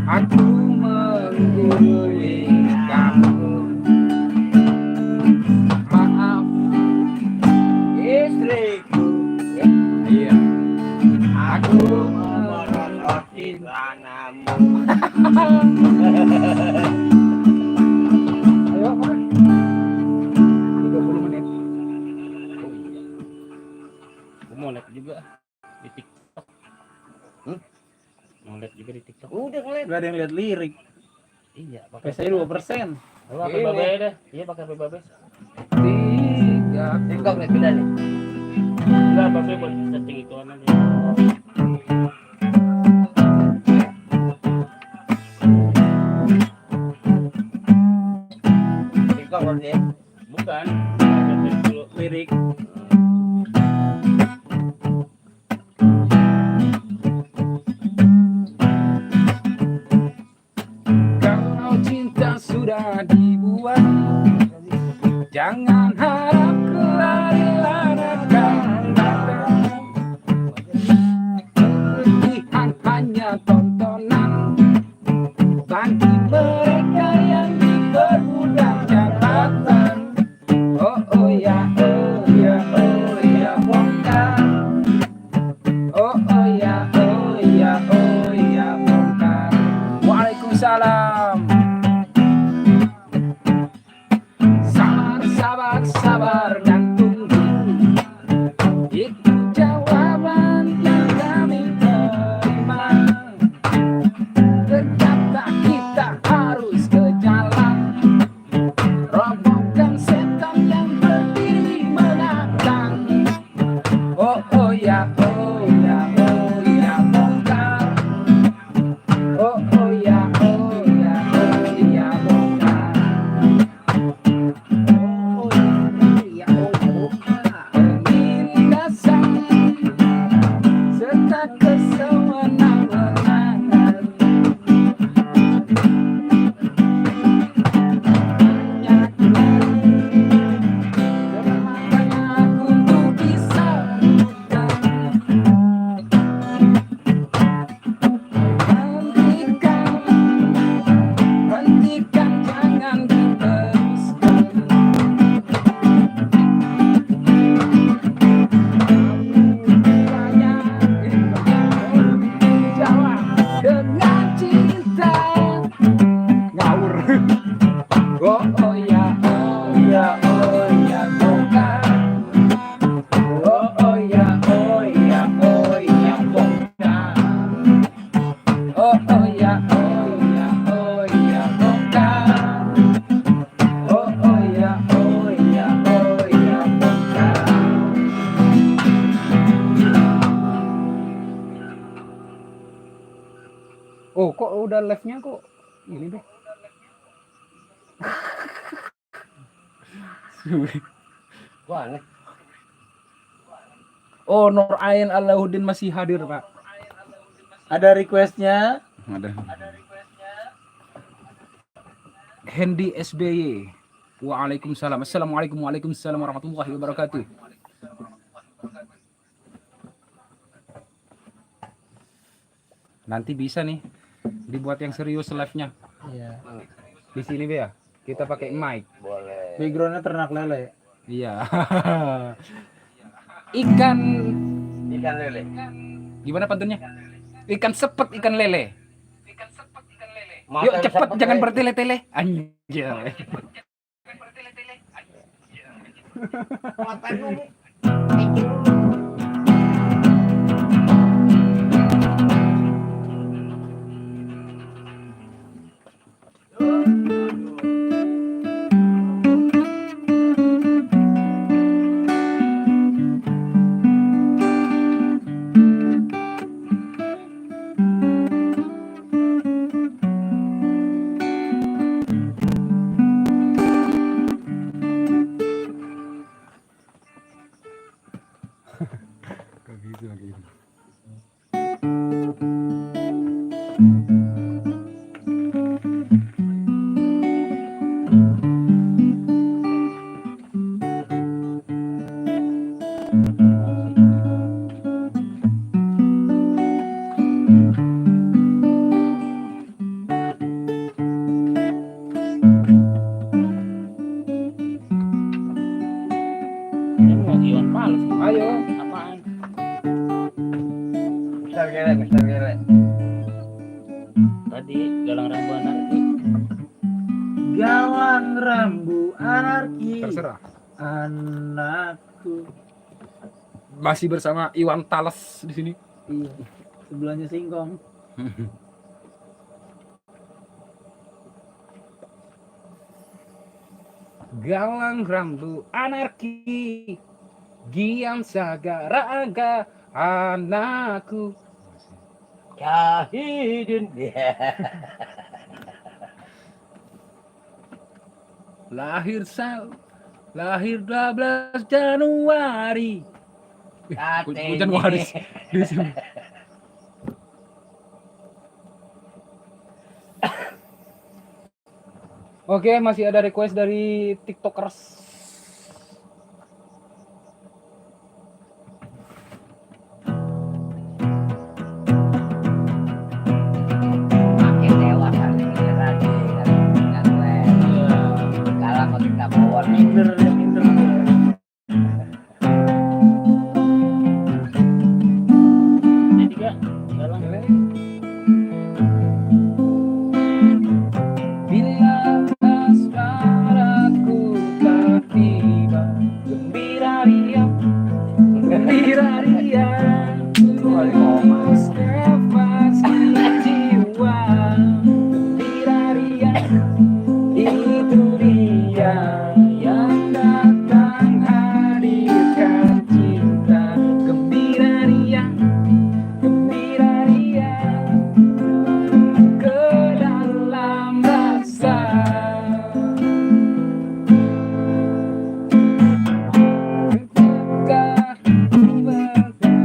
aku menggurui kamu maaf Istriku. iya aku Menoloti tanahmu. ayo 30 menit Aku mau lihat juga di TikTok. Mau lihat juga di TikTok. Udah ngeliat. Gak ada yang lihat lirik. Iya, pakai Saya 2%. Lu pakai Ini. babe deh. Iya, pakai babe. tiga TikTok nih pindah nih. Enggak, babe buat setting ituan aja. TikTok berarti. Bukan. Babe dulu. Lirik. kalau cinta sudah dibuat jangan harap kelarian akan datang kelebihan hanya tontonan bagi mereka yang diperbudak jabatan oh oh ya udah live-nya kok ini deh. Wah, aneh. Oh, Nur Ain Alauddin masih hadir, Pak. Ada requestnya. Ada. Hendy SBY. Waalaikumsalam. Assalamualaikum warahmatullahi wabarakatuh. Nanti bisa nih dibuat yang serius live-nya. Iya. Di sini Be ya. Kita pakai mic. Boleh. Backgroundnya ternak lele. Iya. Ikan Ikan lele. gimana pantunnya? Ikan sepet, ikan lele. Makan Yuk cepet, sepet, jangan Le. bertele-tele. Anjay. Makan dulu. Gitu lagi. Ini mau Iwan Fals. Ayo. Apaan? Mister gele. Tadi galang rambu anarki. Galang rambu anarki. Terserah. Anakku. Masih bersama Iwan Tales di sini. Iya. Sebelahnya singkong. Galang rambu anarki, Gian Sagaraga anakku. Syahidin. Lahir 12 Januari. Januari di sini. Oke, masih ada request dari TikTokers. Makin dewasa pikiran kan le. Kalah kok tidak mau Minder ya, minder. Jadi gak galang. Bila asmaraku telah tiba, gembira riang, motivasi jiwa, gembira riang, itu dia yang datang hadirkan cinta, gembira riang, ke dalam rasa. Ketika ku berkata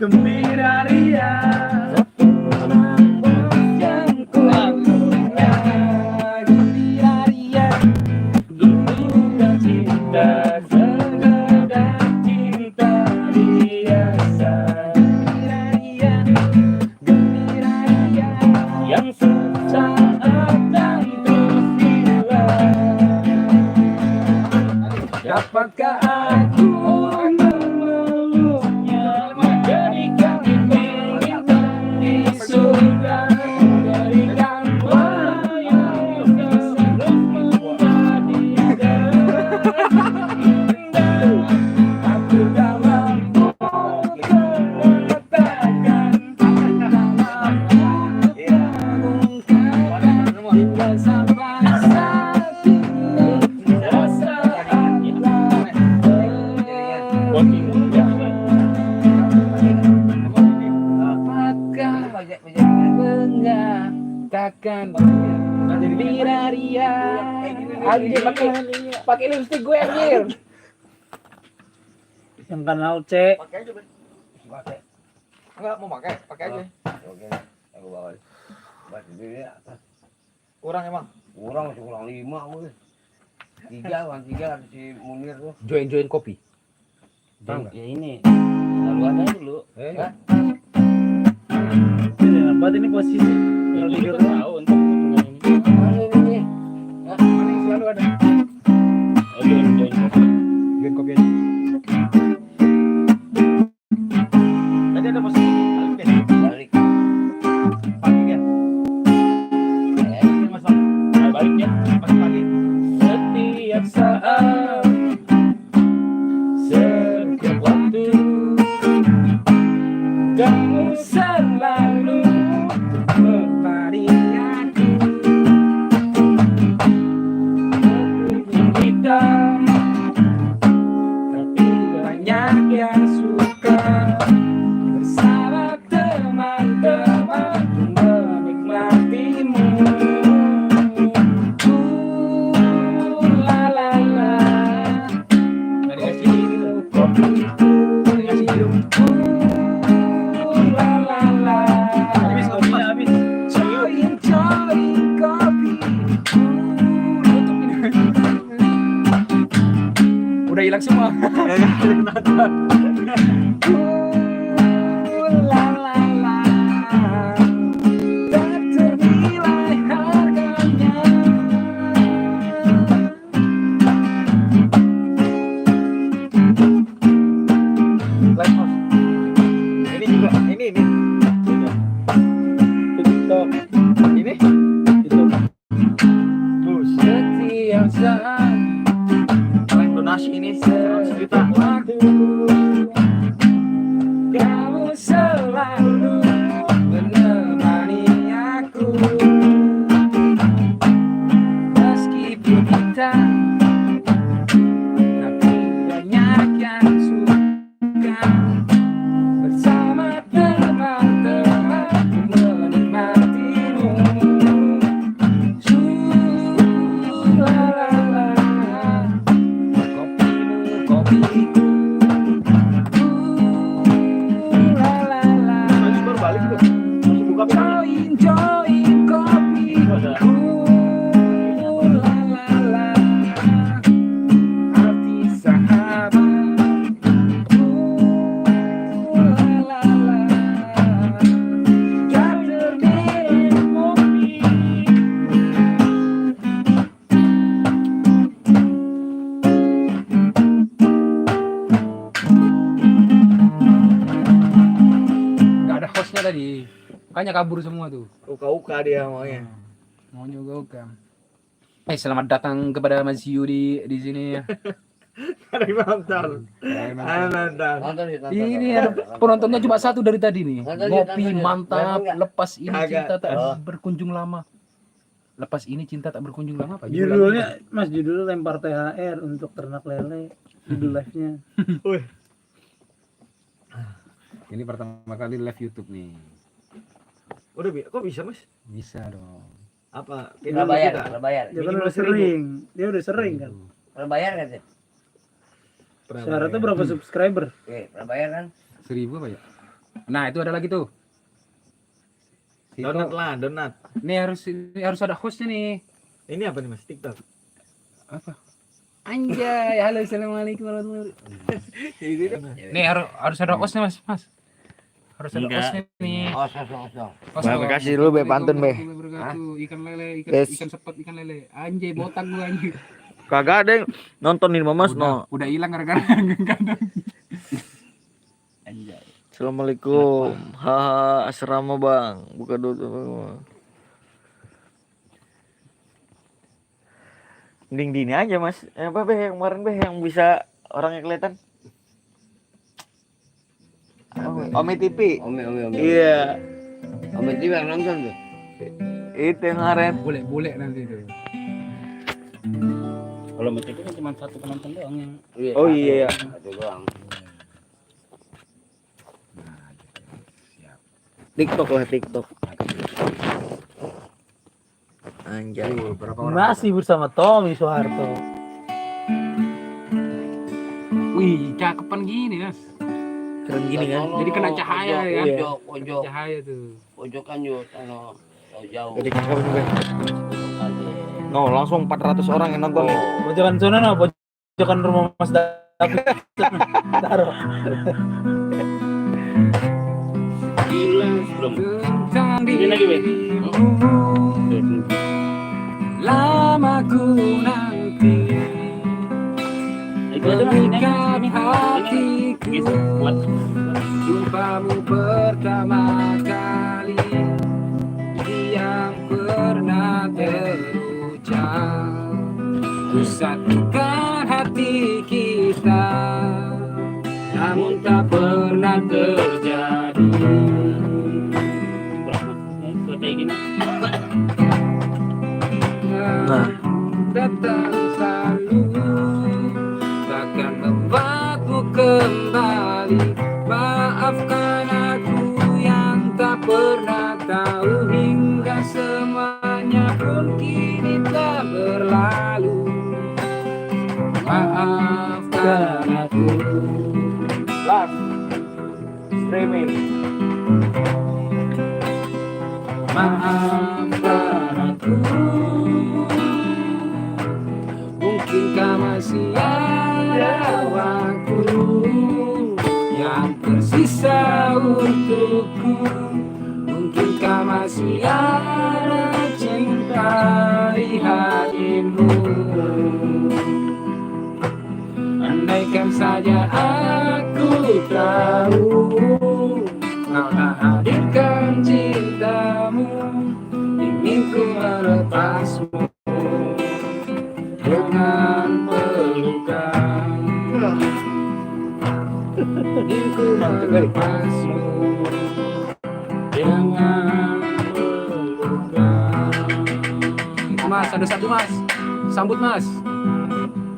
gembira ria. Yang ku punya gembira ria. Gembira cinta sekedar cinta biasa. Gembira ria, gembira ria. Yang sesaat dan terus hilang. Dapatkah aku memeluknya, menjadikan bintang di surga, memberikan wahyu terus menjadi indah. Aku tak mampu mengatakan, hingga sampai saat ini perasaan hilang. Apakah mengatakan gembira ria? Anjir pakai lipstick gue anjir. Yang kenal C. Pakai aja, Ben. Pakai. Enggak mau pakai aja. Oke, aku bawa. Buat sendiri atas. Kurang emang? Kurang, masih kurang 5 gue. 3 ada si Munir tuh. Join kopi. Tahu nggak? Ya ini lalu ada dulu. Hah? Buat ini posisi. Kalau tidur tahu untuk ini. Mana ini? Mana yang selalu ada? Oh iya, join kopi. Join kopi aja. Tadi ada posisi. Balik. Pagi kan? Nah, balik ya. Pas pagi. Setiap saat, setiap waktu, Kamu selalu memberi aku kita, tapi banyak yang suka bersama teman-teman menikmatimu. La la la. Tadi kasih gitu. Kopiku. Tadi kasih hidupku. La la la. Habis kopinya habis. Join kopi. Udah hilang semua. La la la. Tak ternilai harganya. Ini juga, ini. TikTok. Ini. TikTok. Setiap saat donasi ini 100 juta. Kamu selalu menemani aku, meskipun kita tapi banyak yang suka bersama teman-teman menikmatimu. La la la. Kopiku. La la la. Baru balik tuh. Masih buka Join kopi. La la la. Arti sahabat. La la la. Gathering kopi. Nggak ada hostnya tadi. Makanya kabur semua tuh. uka-uka dia maunya. Mau juga. Selamat datang kepada Mas Yu di sini ya. Ada yang nonton. Nonton. Ini ada penontonnya cuma satu dari tadi nih. Nonton, Ngopi nonton. mantap. Nonton, Lepas ini Agak. cinta tak Oh. berkunjung lama. Lepas ini cinta tak berkunjung lama apa? Judulnya Mas, judulnya lempar THR untuk ternak lele. Judul live-nya. Ini pertama kali live YouTube nih. Udah kok bisa, Mas? Bisa dong. Apa? Pernah bayar. Dia kan udah sering. Dia udah sering kan. Pernah bayar kan sih? Syaratnya berapa subscriber? Oke, pernah bayar kan? 1000 apa ya? Nah, itu ada lagi tuh. Donat lah, donat. Ini harus ada hostnya nih. Ini apa nih Mas? TikTok. Apa? Anjay, halo assalamualaikum warahmatullahi wabarakatuh. Nih harus ada hostnya Mas. Harus ada Enggak. hostnya nih. Oh, Host Bah, dong. kasih dulu, Be, pantun, Be. Wabarakatuh. Ikan lele, Yes. ikan sepet, ikan lele. Anjay, botak gua anjing. Kagak ada yang nonton nih Mas Udah hilang gara-gara kadang. Anjay. Assalamualaikum. Haha, asrama Bang. Buka dulu. Mending dini aja Mas. Apa Be yang kemarin Be yang bisa orangnya kelihatan? Omi TV. Ome. Iya. Ome TV yang nonton tuh. Itu yang kemarin. Bule nanti itu. Kalau MTV kan cuma satu penonton doang yang Oh iya. Satu doang. TikTok lah TikTok. Anjay. Berapa orang? Masih bersama Tommy Soeharto. Wih, cakepan gini, Mas. Keren gini kan? Jadi kena cahaya ya. Pojok. Cahaya tuh. Pojokan yuk, jauh. Jadi cakep juga. No, langsung 400 orang yang nonton. Pojokan sana no, pojokan rumah Mas David. Taruh. belum. Tentang Ini lagi, Be. lama ku nanti mengikat hatiku jumpamu pertama kali yang pernah terucap ku satukan hati kita namun tak pernah terjadi. Kayak gini. Nah, Datang selalu takkan membuatmu kembali. Maafkan aku yang tak pernah tahu hingga semuanya pun kini telah berlalu. Maafkan aku. live streaming. Maafkan aku. Mungkinkah masih ada waktu yang tersisa untukku? Mungkinkah masih ada cinta di hatimu? Andaikan saja aku tahu kau tak hadirkan cintamu, ingin ku melepasmu dengan pelukan. Ingin ku melepasmu dengan pelukan. Mas, ada satu Mas, sambut Mas.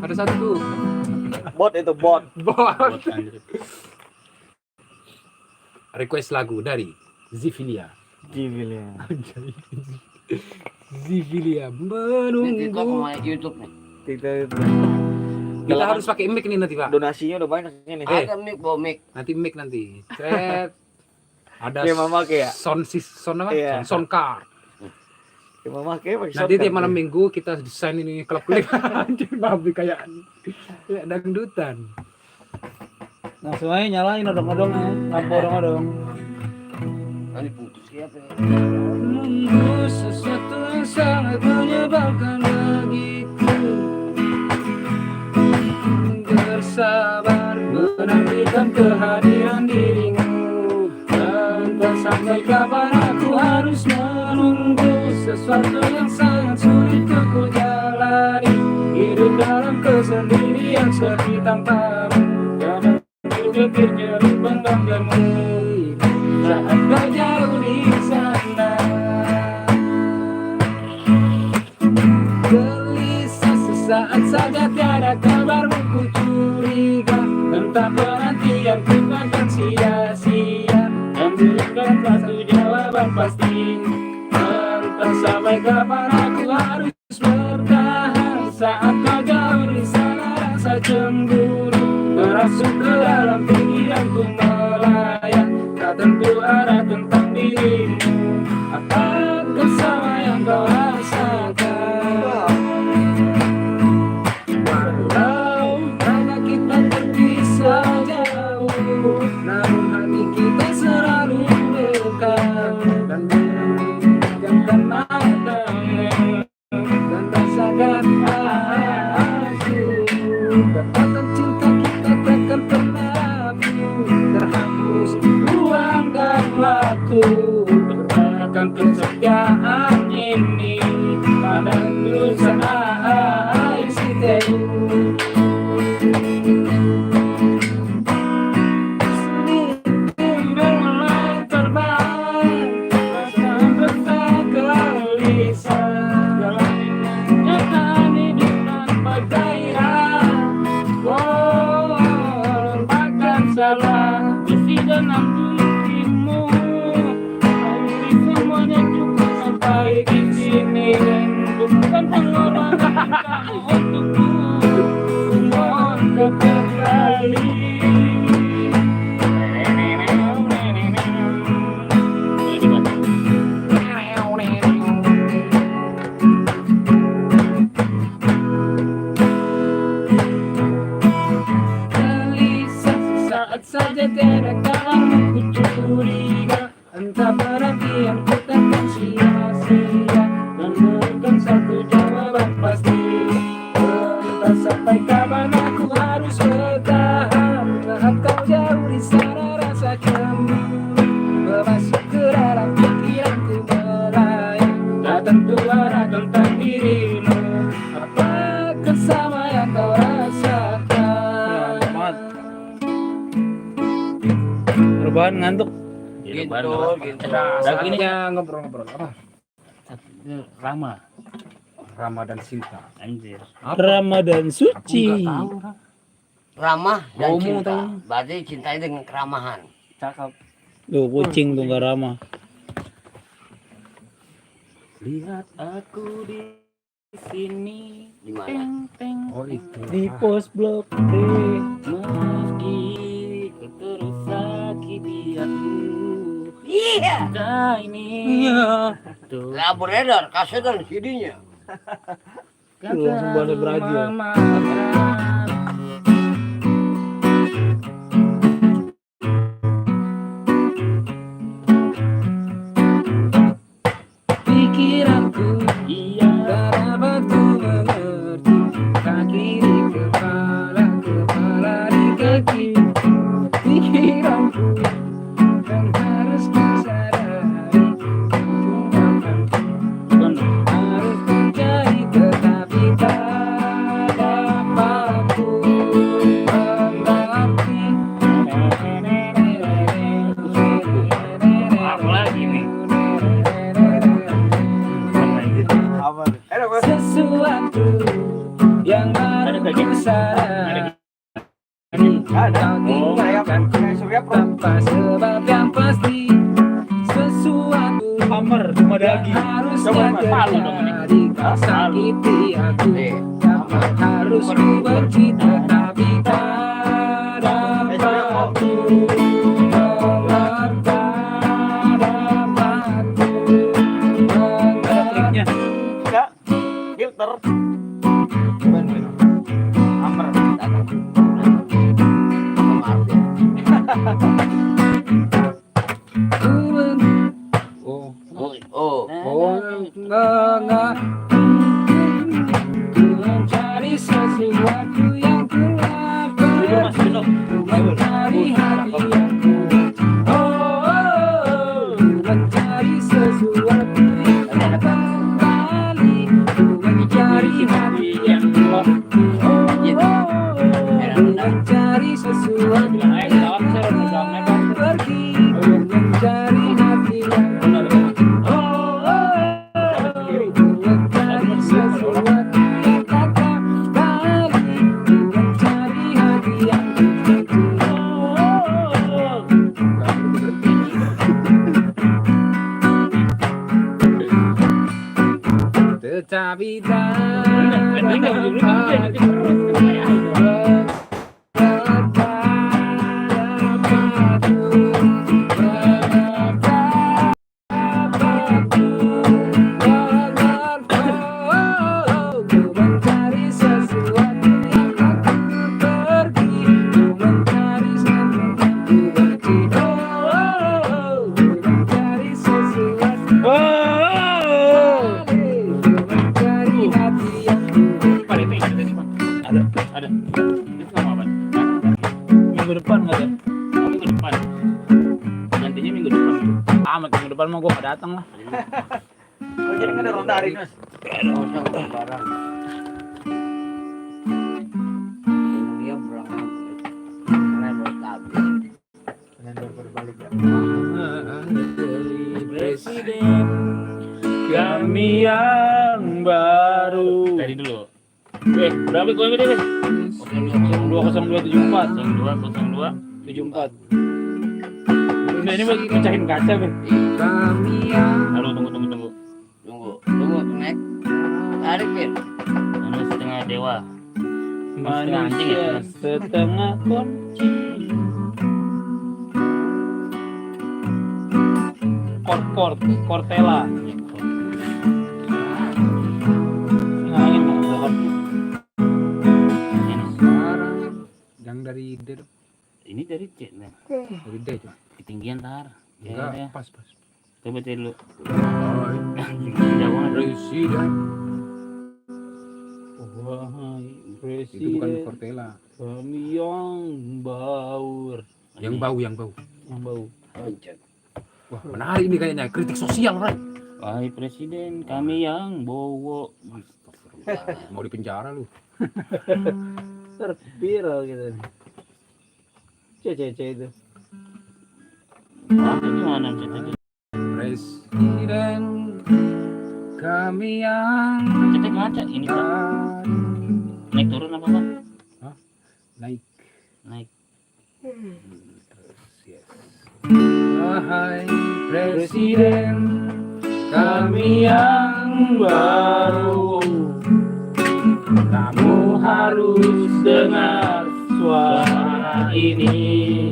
Ada satu tuh. Bot itu bot. Bot. Request lagu dari Zivilia. Jibil ya. Zivilia Ini TikTok menunggu. sama YouTube nih. Kita harus pakai mic nih nanti Pak. Donasinya udah banyak ini. Ada mic, bawa mic. Nanti mic nanti. Cret. Ada Kayak mama kayak. sound apa? Iya. Sound card. Mama kayak pakai Nanti shotgun. tiap malam minggu kita desain ini klub-klub anjir babi kayak dangdutan. Nah, semuanya nyalain odong-odong ya. Lampu odong-odong. Ini putus siapa ya? Menunggu sesuatu yang sangat menyebalkan bagiku. Bersabar menantikan kehadiran dirimu. Entah sampai kapan aku harus menunggu sesuatu yang sangat sulit untuk ku jalani. Hidup dalam kesendirian seperti tanpamu. Jangan berpikir jauh mengganggu saat kau jauh di sana. Gelisah sesaat saja tiada kabarmu ku curiga. Entah penantian ku akan sia-sia. Dan berikan satu jawaban pasti. Entah sampai kapan aku harus bertahan saat kau jauh di sana. Rasa cemburu merasuk ke dalam pikiranku melayang. Tak tentu aku berikan kesetiaan ini pada perusahaan ICTU. Mulai terbang, rasa gelisah, jalan hidup tanpa gairah. Oh, lupakan salah isi dalam dirimu. Ini semuanya cukup sampai di sini dan bukan pengorbanan kamu untukku. Mohon kau kembali. Gelisah saat saja tiada kamu ku curiga, entah berarti yang ku takkan sia-sia dan berikan satu jawaban pasti. Entah sampai kapan aku harus bertahan saat kau jauh di sana, rasa cemburu masuk ke dalam pikiranku melayang. Tak tentu arah tentang dirimu, apa kesama yang kau rasakan. Rebahan ngantuk. Gitu. Udah gini ngobrol-ngobrol apa? Rama Ramadan Sinta. anjir. Ramadan suci. Ramah dan Homo cinta. tahu. Berarti cintai dengan keramahan. Cakep. Tuh kucing tuh gak ramah. Lihat aku di sini. Di mana? Teng teng. Oh itu. Di pos blok D. Meski ku terus sakiti aku. Iya. Nah ini. Tuh. Lah beredar kaset dan CD-nya. Langsung bahasa Brazil. Pikiranku iya tak dapat ku mengerti. Kaki di kepala, kepala di kaki. Pikiranku yang harus ku sadari. Harus mencari tetapi tak dapat ku mengerti. Apa lagi nih? Sesuatu yang baru ku sadari. Kau tinggalkanku tanpa sebab yang pasti. Sesuatu Hammer cuma yang daging. harusnya terjadi. Kau sakiti aku, dapat harus ku benci tetapi tak dapat ku mengerti. Dapat ku mengerti. Enggak. Filter. Hammer. Oh. Oh. Enggak. Ku mencari sesuatu yang telah pergi. Ku mencari hati yang ku benci. Ku mencari sesuatu yang tak kembali. Ku mencari hati yang telah pergi. Ku mencari sesuatu yang tak pergi. Ku mencari hati yang tetapi amat minggu depan mah gua gak datang lah. Oh, jadi nggak ada ronda hari ini, Mas? Barang. Dia berangkat. Mulai mau habis. Berbalik ya. Presiden kami yang baru. Tadi dulu. Berapa kau ini deh? 20274. 20274. Nah, ini bagi mecahin kaca, Ben. Kami yang Halo, tunggu. Tunggu, naik. Tarik, Pin. Anu setengah dewa. manusia ya? setengah kunci. Kortela. Ngangin kan? Yang dari D tuh. Ini dari C, nah. Dari D tuh. Ketinggian tar. Enggak, pas. Coba cek dulu. Presiden. Wahai Itu bukan presiden, Cortella. kami yang baur. Yang bau. Yang bau. Wah, menarik ini kayaknya. Kritik sosial, Ray. Wahai presiden, kami yang bowo. Mau dipenjara lu. Terviral gitu. C itu. Ah, ini mana C? Presiden kami yang Cetek ngaca ini Pak. Naik turun apa Pak? naik. Wahai presiden, kami yang baru, kamu harus dengar suara ini.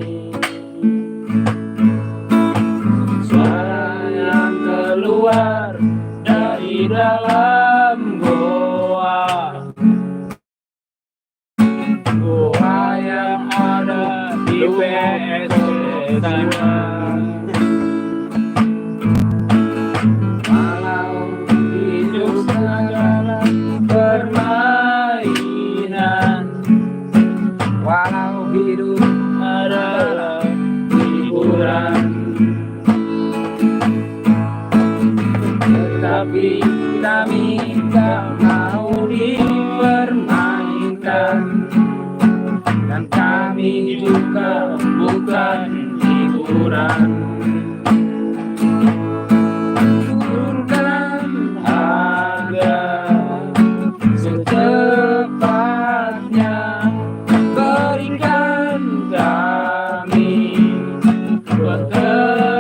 Suara yang keluar dari dalam goa yang ada di PSS walau hidup adalah permainan, walau hidup adalah hiburan, tetapi kami tak mau dipermainkan, dan kami juga bukan hiburan. Turunkan harga secepatnya, berikan kami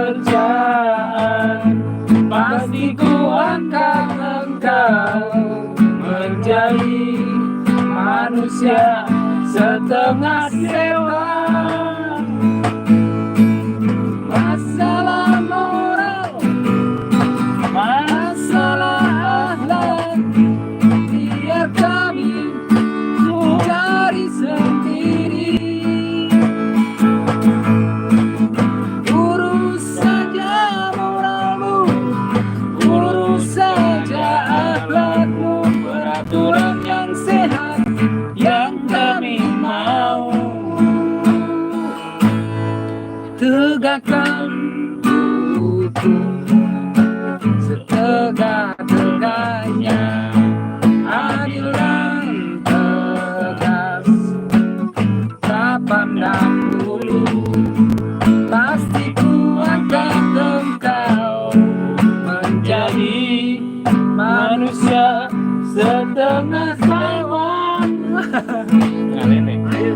pekerjaan, pasti ku angkat engkau menjadi manusia setengah dewa. Masalah moral, masalah akhlak, biar kami cari sendiri. Urus saja moralmu, urus saja akhlakmu, peraturan yang sehat yang kami mau. Tegakkan hukum setegak-tegaknya, adil dan tegas, tak pandang bulu, pasti ku angkat engkau menjadi manusia setengah hewan. Ayo.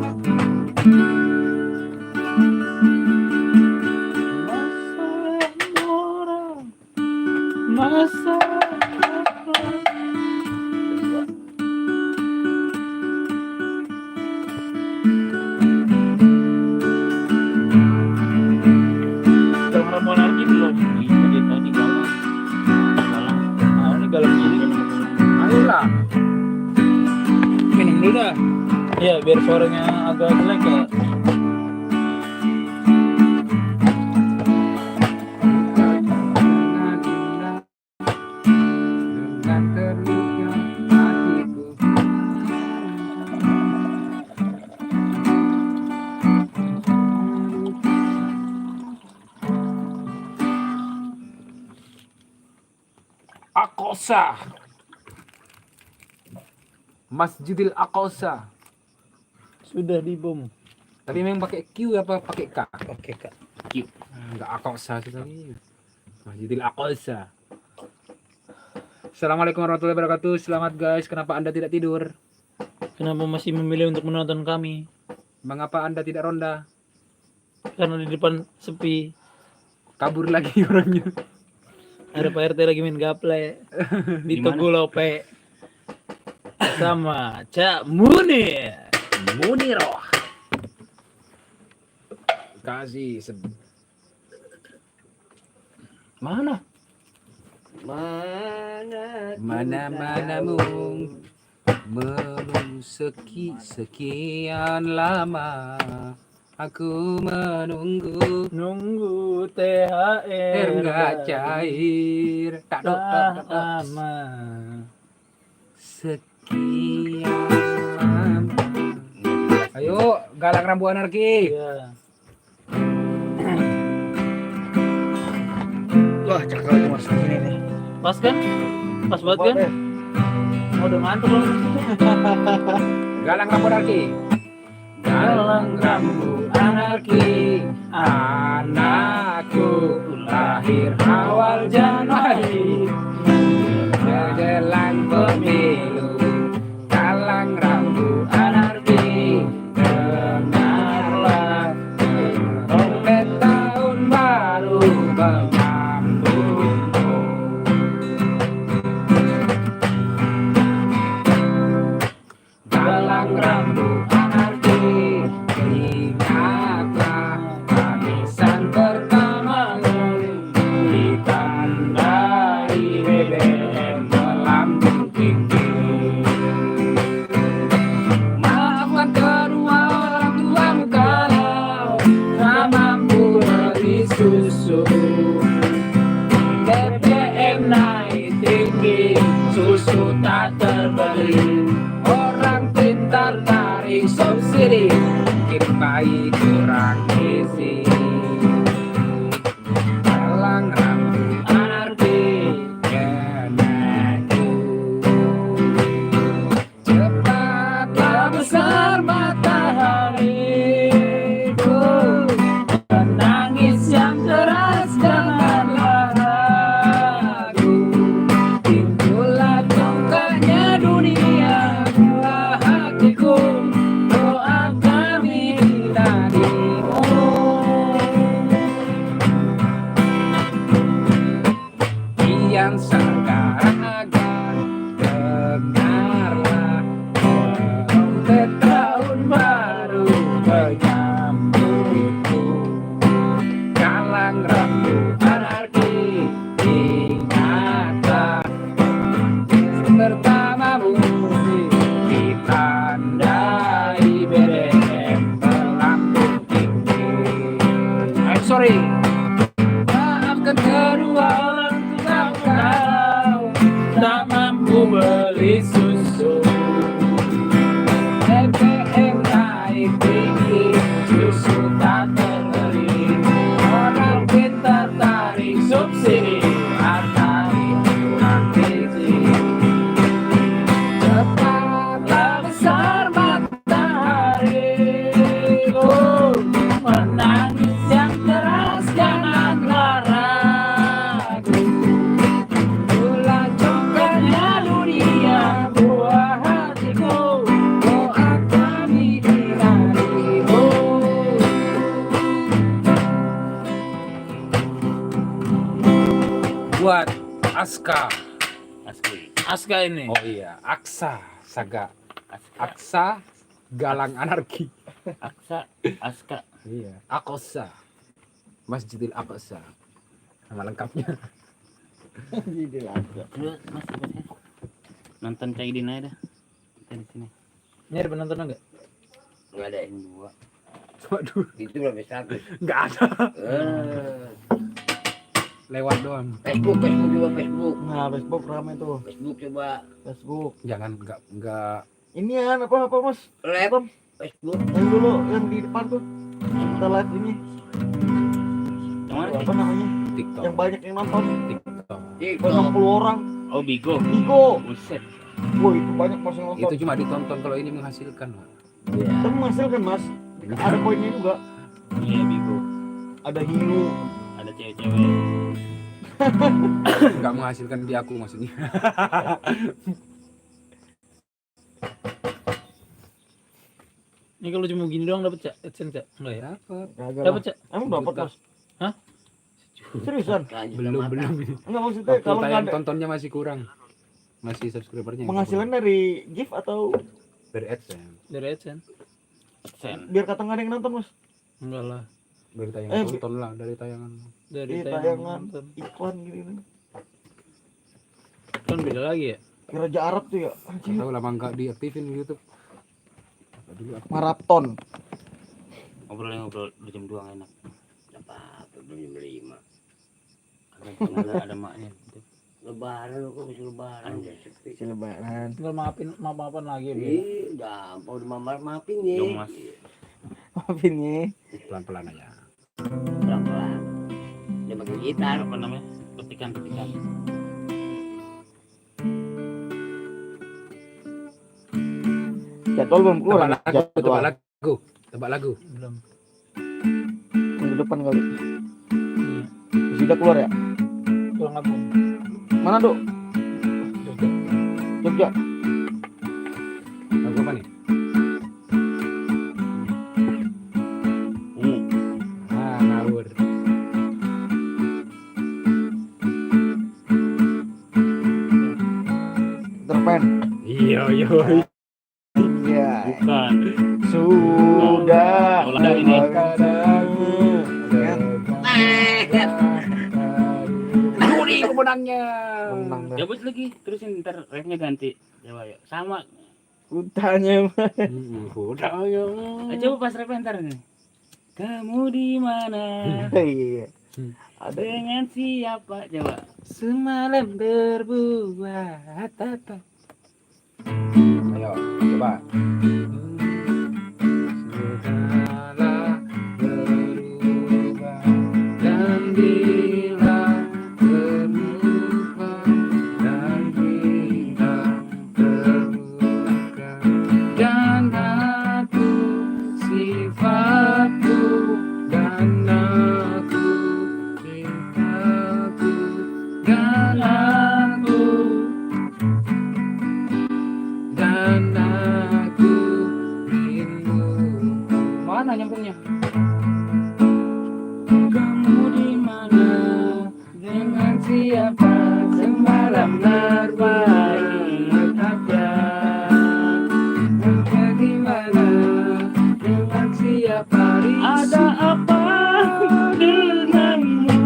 Monarki belum. Ini tadi galang. Nah, ini galang ini. Ayolah. Minum dulu dah. Iya, biar suaranya agak jelek ya. Dengan terluka hatiku. Aqsa. Masjidil Aqsa. Sudah dibom. Tapi memang pakai Q apa pakai K? Oke, Kak. Q. Enggak Aqsa kita ini. Masjidil Aqsa. Assalamualaikum warahmatullahi wabarakatuh. Selamat guys. Kenapa Anda tidak tidur? Kenapa masih memilih untuk menonton kami? Mengapa Anda tidak ronda? Karena di depan sepi. Kabur lagi orangnya. Ada Pak RT lagi main gaple. Di Tugu Lope. Sama Cak Munir. Muniroh. Kasih mana? Mana mung menunggu sekian lama. Aku menunggu Nunggu THR enggak cair. Tak lama. Sekian lama. Ayo, galang rambu anarki. Iya. Wah, cakep lagi mas ini nih. Pas kan? Pas banget kan? Oh, udah ngantuk loh. Galang rambu anarki. Galang rambu anarki. Anakku lahir awal Januari. Menjelang pemilu. Galang rambu anarki. Dengarlah trompet tahun baru menyambutmu. Galang rambu anarki, ingatlah barisan pertamamu ditandai BBM melambung tinggi. Maafkan kedua orang tuamu kalau tak mampu beli susu. BBM naik tinggi, susu tak terbeli. Orang pintar tarik subsidi, mungkin bayi kurang gizi. Galang rambu anarki, kenaiku. Cepatlah besar matahariku, menangis yang keras janganlah ragu. Itulah congkaknya dunia, buah hatiku, doa kami darimu. Yang sekarang agar dengarlah trompet tahun baru menyambutku. Galang rambu anarki, ingatlah pertamamu ditandai BBM melambung tinggi. I'm sorry. Maafkan kedua orang tua kau tak mampu beli susu. BBM naik tinggi, susu tak terbeli. Orang pintar tarik subsidi, matahari kurang gizi. Cepatlah besar matahariku, menangis yang keras janganlah ragu. Itulah congkaknya dunia, buah hatiku, doa kami darimu. Buat Aska. Aska ini. Oh iya, Aksa Saga. Aksa Galang Anarki. Aska. Iya, Aqsa. Masjidil Aqsa. Nama lengkapnya. Terus Mas nonton Caidin aja dah. Kita di sini. Ini ada penonton enggak? Enggak ada yang dua. Waduh, Itu berapa satu? nggak ada. Lewat doang. Facebook juga Facebook. Nah, Facebook ramai tuh. Facebook coba. Facebook. Jangan nggak. Ini ya apa Mas? Live Facebook. Yang dulu yang di depan tuh. Kita live ini. Apa namanya? TikTok. Yang banyak yang nonton. TikTok. Di 60 orang. Oh Bigo. Bigo. Buset. Wah, itu banyak mas yang nonton. Itu cuma ditonton kalau ini menghasilkan, Pak. Tapi menghasilkan mas. Ada poinnya juga. Iya Bigo. Ada hiu. Ada cewek-cewek. Enggak menghasilkan di aku maksudnya. Ini kalau cuma gini doang dapat Cak? AdSense Cak? Enggak ya? Dapat. Dapat Cak? Emang dapat mas? Hah? Seriusan? Belum. Enggak maksudnya Waktu kalau nggak tayang ada tontonnya masih kurang. Masih subscribernya. penghasilan dari gift atau dari AdSense. Dari AdSense? biar kata nggak ada yang nonton mas? Enggak lah. Dari tayangan tonton lah, dari tayangan. Dari Iya, tayangan tayangan nonton. iklan gitu. Kan beda lagi ya? Kira Raja Arab tuh ya. Nggak tahu lama nggak diaktifin di YouTube. Dulu aku Maraton. Ngobrol jam 2 enak. Dapat jam 5. Ada maknya. Lebaran kok bisa lebaran ya sepi. Lebaran. Tinggal maafin lagi ya. Ih, gampang udah maafin ya. Dong, Mas. Maafin ya. pelan-pelan aja. Pelan-pelan. Dia pakai gitar apa namanya? Petikan. Jadwal belum keluar. Tebak lagu. Belum. Minggu depan kali. Sudah keluar ya? Tulang abang. Mana Dok? Jogja. Lagu apa nih? Ngawur. Terpen. Iya. Iya. Bukan. Sudah. Udah ini. Juri pemenangnya. Coba lagi terusin ntar refnya ganti. Coba yuk. Sama. Kutanya. Coba pas refnya ntar nih. Kamu di mana? Iya. Dengan siapa? Coba. Semalam berbuat apa? Ayo, coba. Sudahlah berubah dan bila terluka dan bila terluka dan aku sifatku dan aku cintaku dan aku rindu. Mana nyambungnya? Kamu di mana? Dengan siapa? Semalam berbuat apa? Engkau di mana? Dengan siapa? Ada apa denganmu?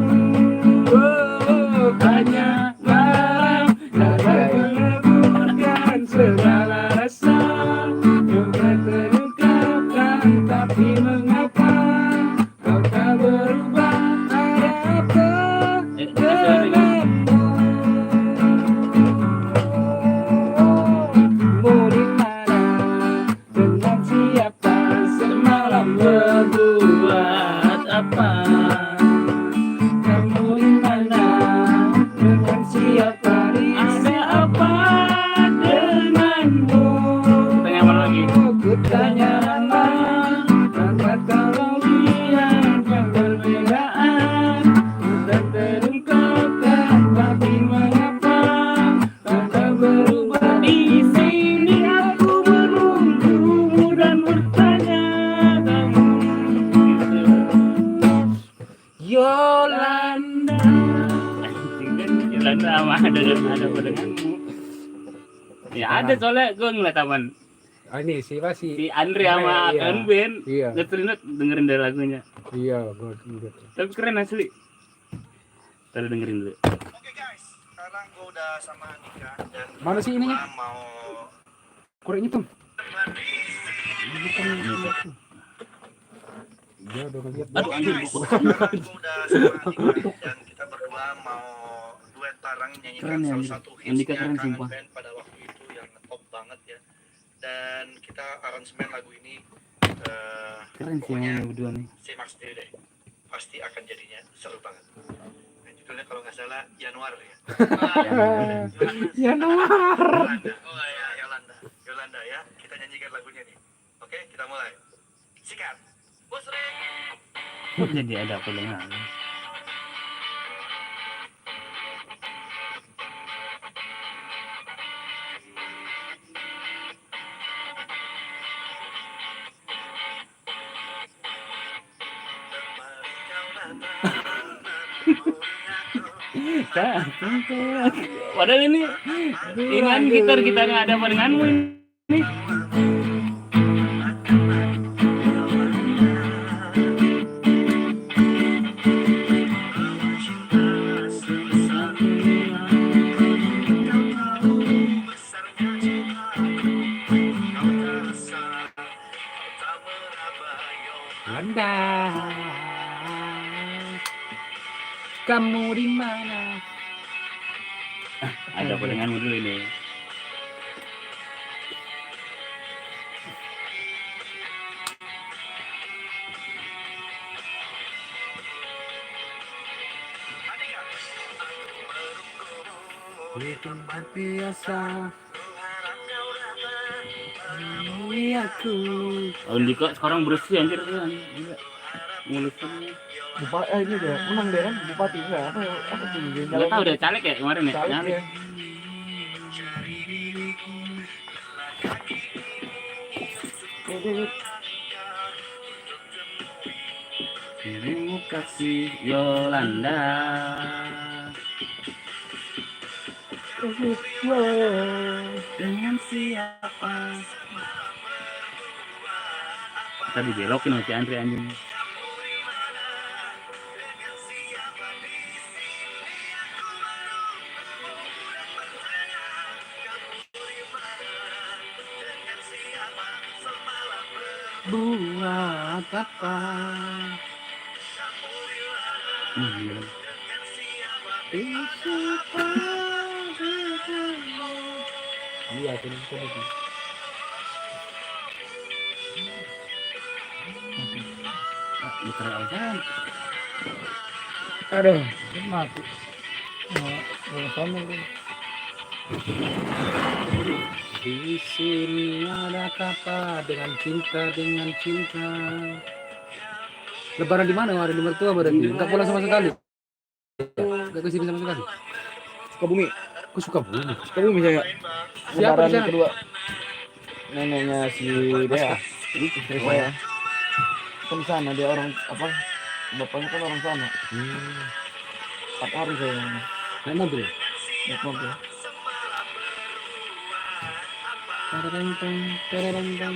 Oh, hanya malam dapat meleburkan segala rasa yang terlukakan. Tapi mengapa kau tak berubah? Ada apa denganmu? Kamu di mana? Dengan siapa? Semalam berbuat apa? Kamu di mana? Dengan siapa? Ada apa denganmu? Tanya apa lagi? Ku tanya apa kalau biarkan perbedaan dan terungkapkan, tapi mengapa kau tak berubah? Di sini aku menunggumu dan bertanya kamu. Yolanda. Yolanda sama ada apa denganmu? Ya ada soalnya gue ngeliat taman Ah, ini siapa sih? si Andre sama Iya. Kang Ben. Iya. Dengerin dari lagunya. Iya, gue ingat. Tapi keren asli. Tadi dengerin dulu. Oke guys, sekarang gue udah sama Nika dan Mana sih ininya? gua mau Korek hitam. Dia udah ngeliat. Aduh anjing. sekarang gue udah sama Nika dan kita berdua mau duet bareng nyanyikan Keren ya, salah satu Andika hitsnya keren, Kangen sumpah. Band pada waktu itu yang top banget ya. Dan kita aransemen lagu ini Keren sih pokoknya yang berdua nih. simak sendiri deh, pasti akan jadinya seru banget. Lanjut. judulnya kalau nggak salah Januar ya. Januar. Oh ya, Yolanda ya. Kita nyanyikan lagunya nih. Oke, kita mulai. Sikat. Musrik. Jadi ada pelengan. Padahal ini dengan gitar nggak ada barenganmu ini. Landa, kamu di mana? Ada barenganmu dulu ini. Di tempat biasa menemui aku. Oh, Dika sekarang bersih anjir kan. Mulusnya. Bupati ini dia menang deh kan bupati enggak apa tuh Enggak tahu deh caleg ya kemarin ya. caleg Caleg. ya. Dirimu kasih Yolanda. Dengan siapa? Tadi belokin sama si Andre anjing. Buat apa? Iya. Iya tuh. Putra Aljan. Aduh, mati. Belum sama gue. Di sini ada kata dengan cinta. Lebaran di mana? Ada di mertua berarti. Enggak pulang sama sekali. Enggak ke sini sama sekali. Sukabumi. Aku suka bumi. Sukabumi saya. Siapa di Lebaran sana? kedua. Neneknya si Dea. Istri saya. Kan sana dia orang apa? Bapaknya kan orang sana. 4 hari saya. Naik mobil. Naik mobil. Tararantang.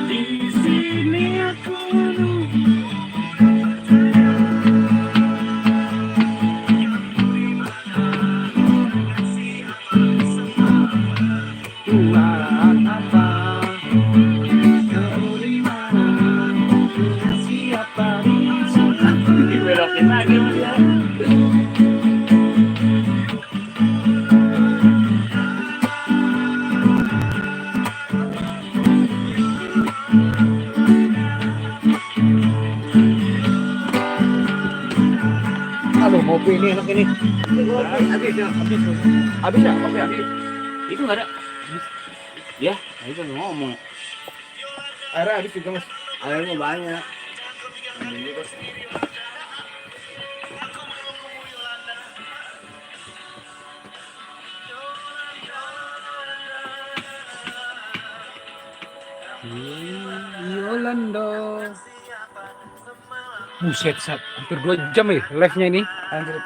Di sini aku buat apa? Kamu di mana? Siapa di sana? Dibelokin lagi sama dia. Aduh, kopi ini enak ini. Habis ya, kopi habis. Itu nggak ada. Ya, itu ngomong. Airnya habis juga mas. Airnya banyak. Yolanda. Buset, Sat. Hampir 2 jam ya live-nya ini. Anjir.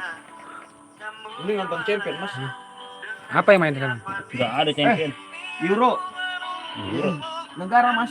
Ini nonton champion mas. Apa yang main sekarang? Nggak ada champion. Euro. Negara mas.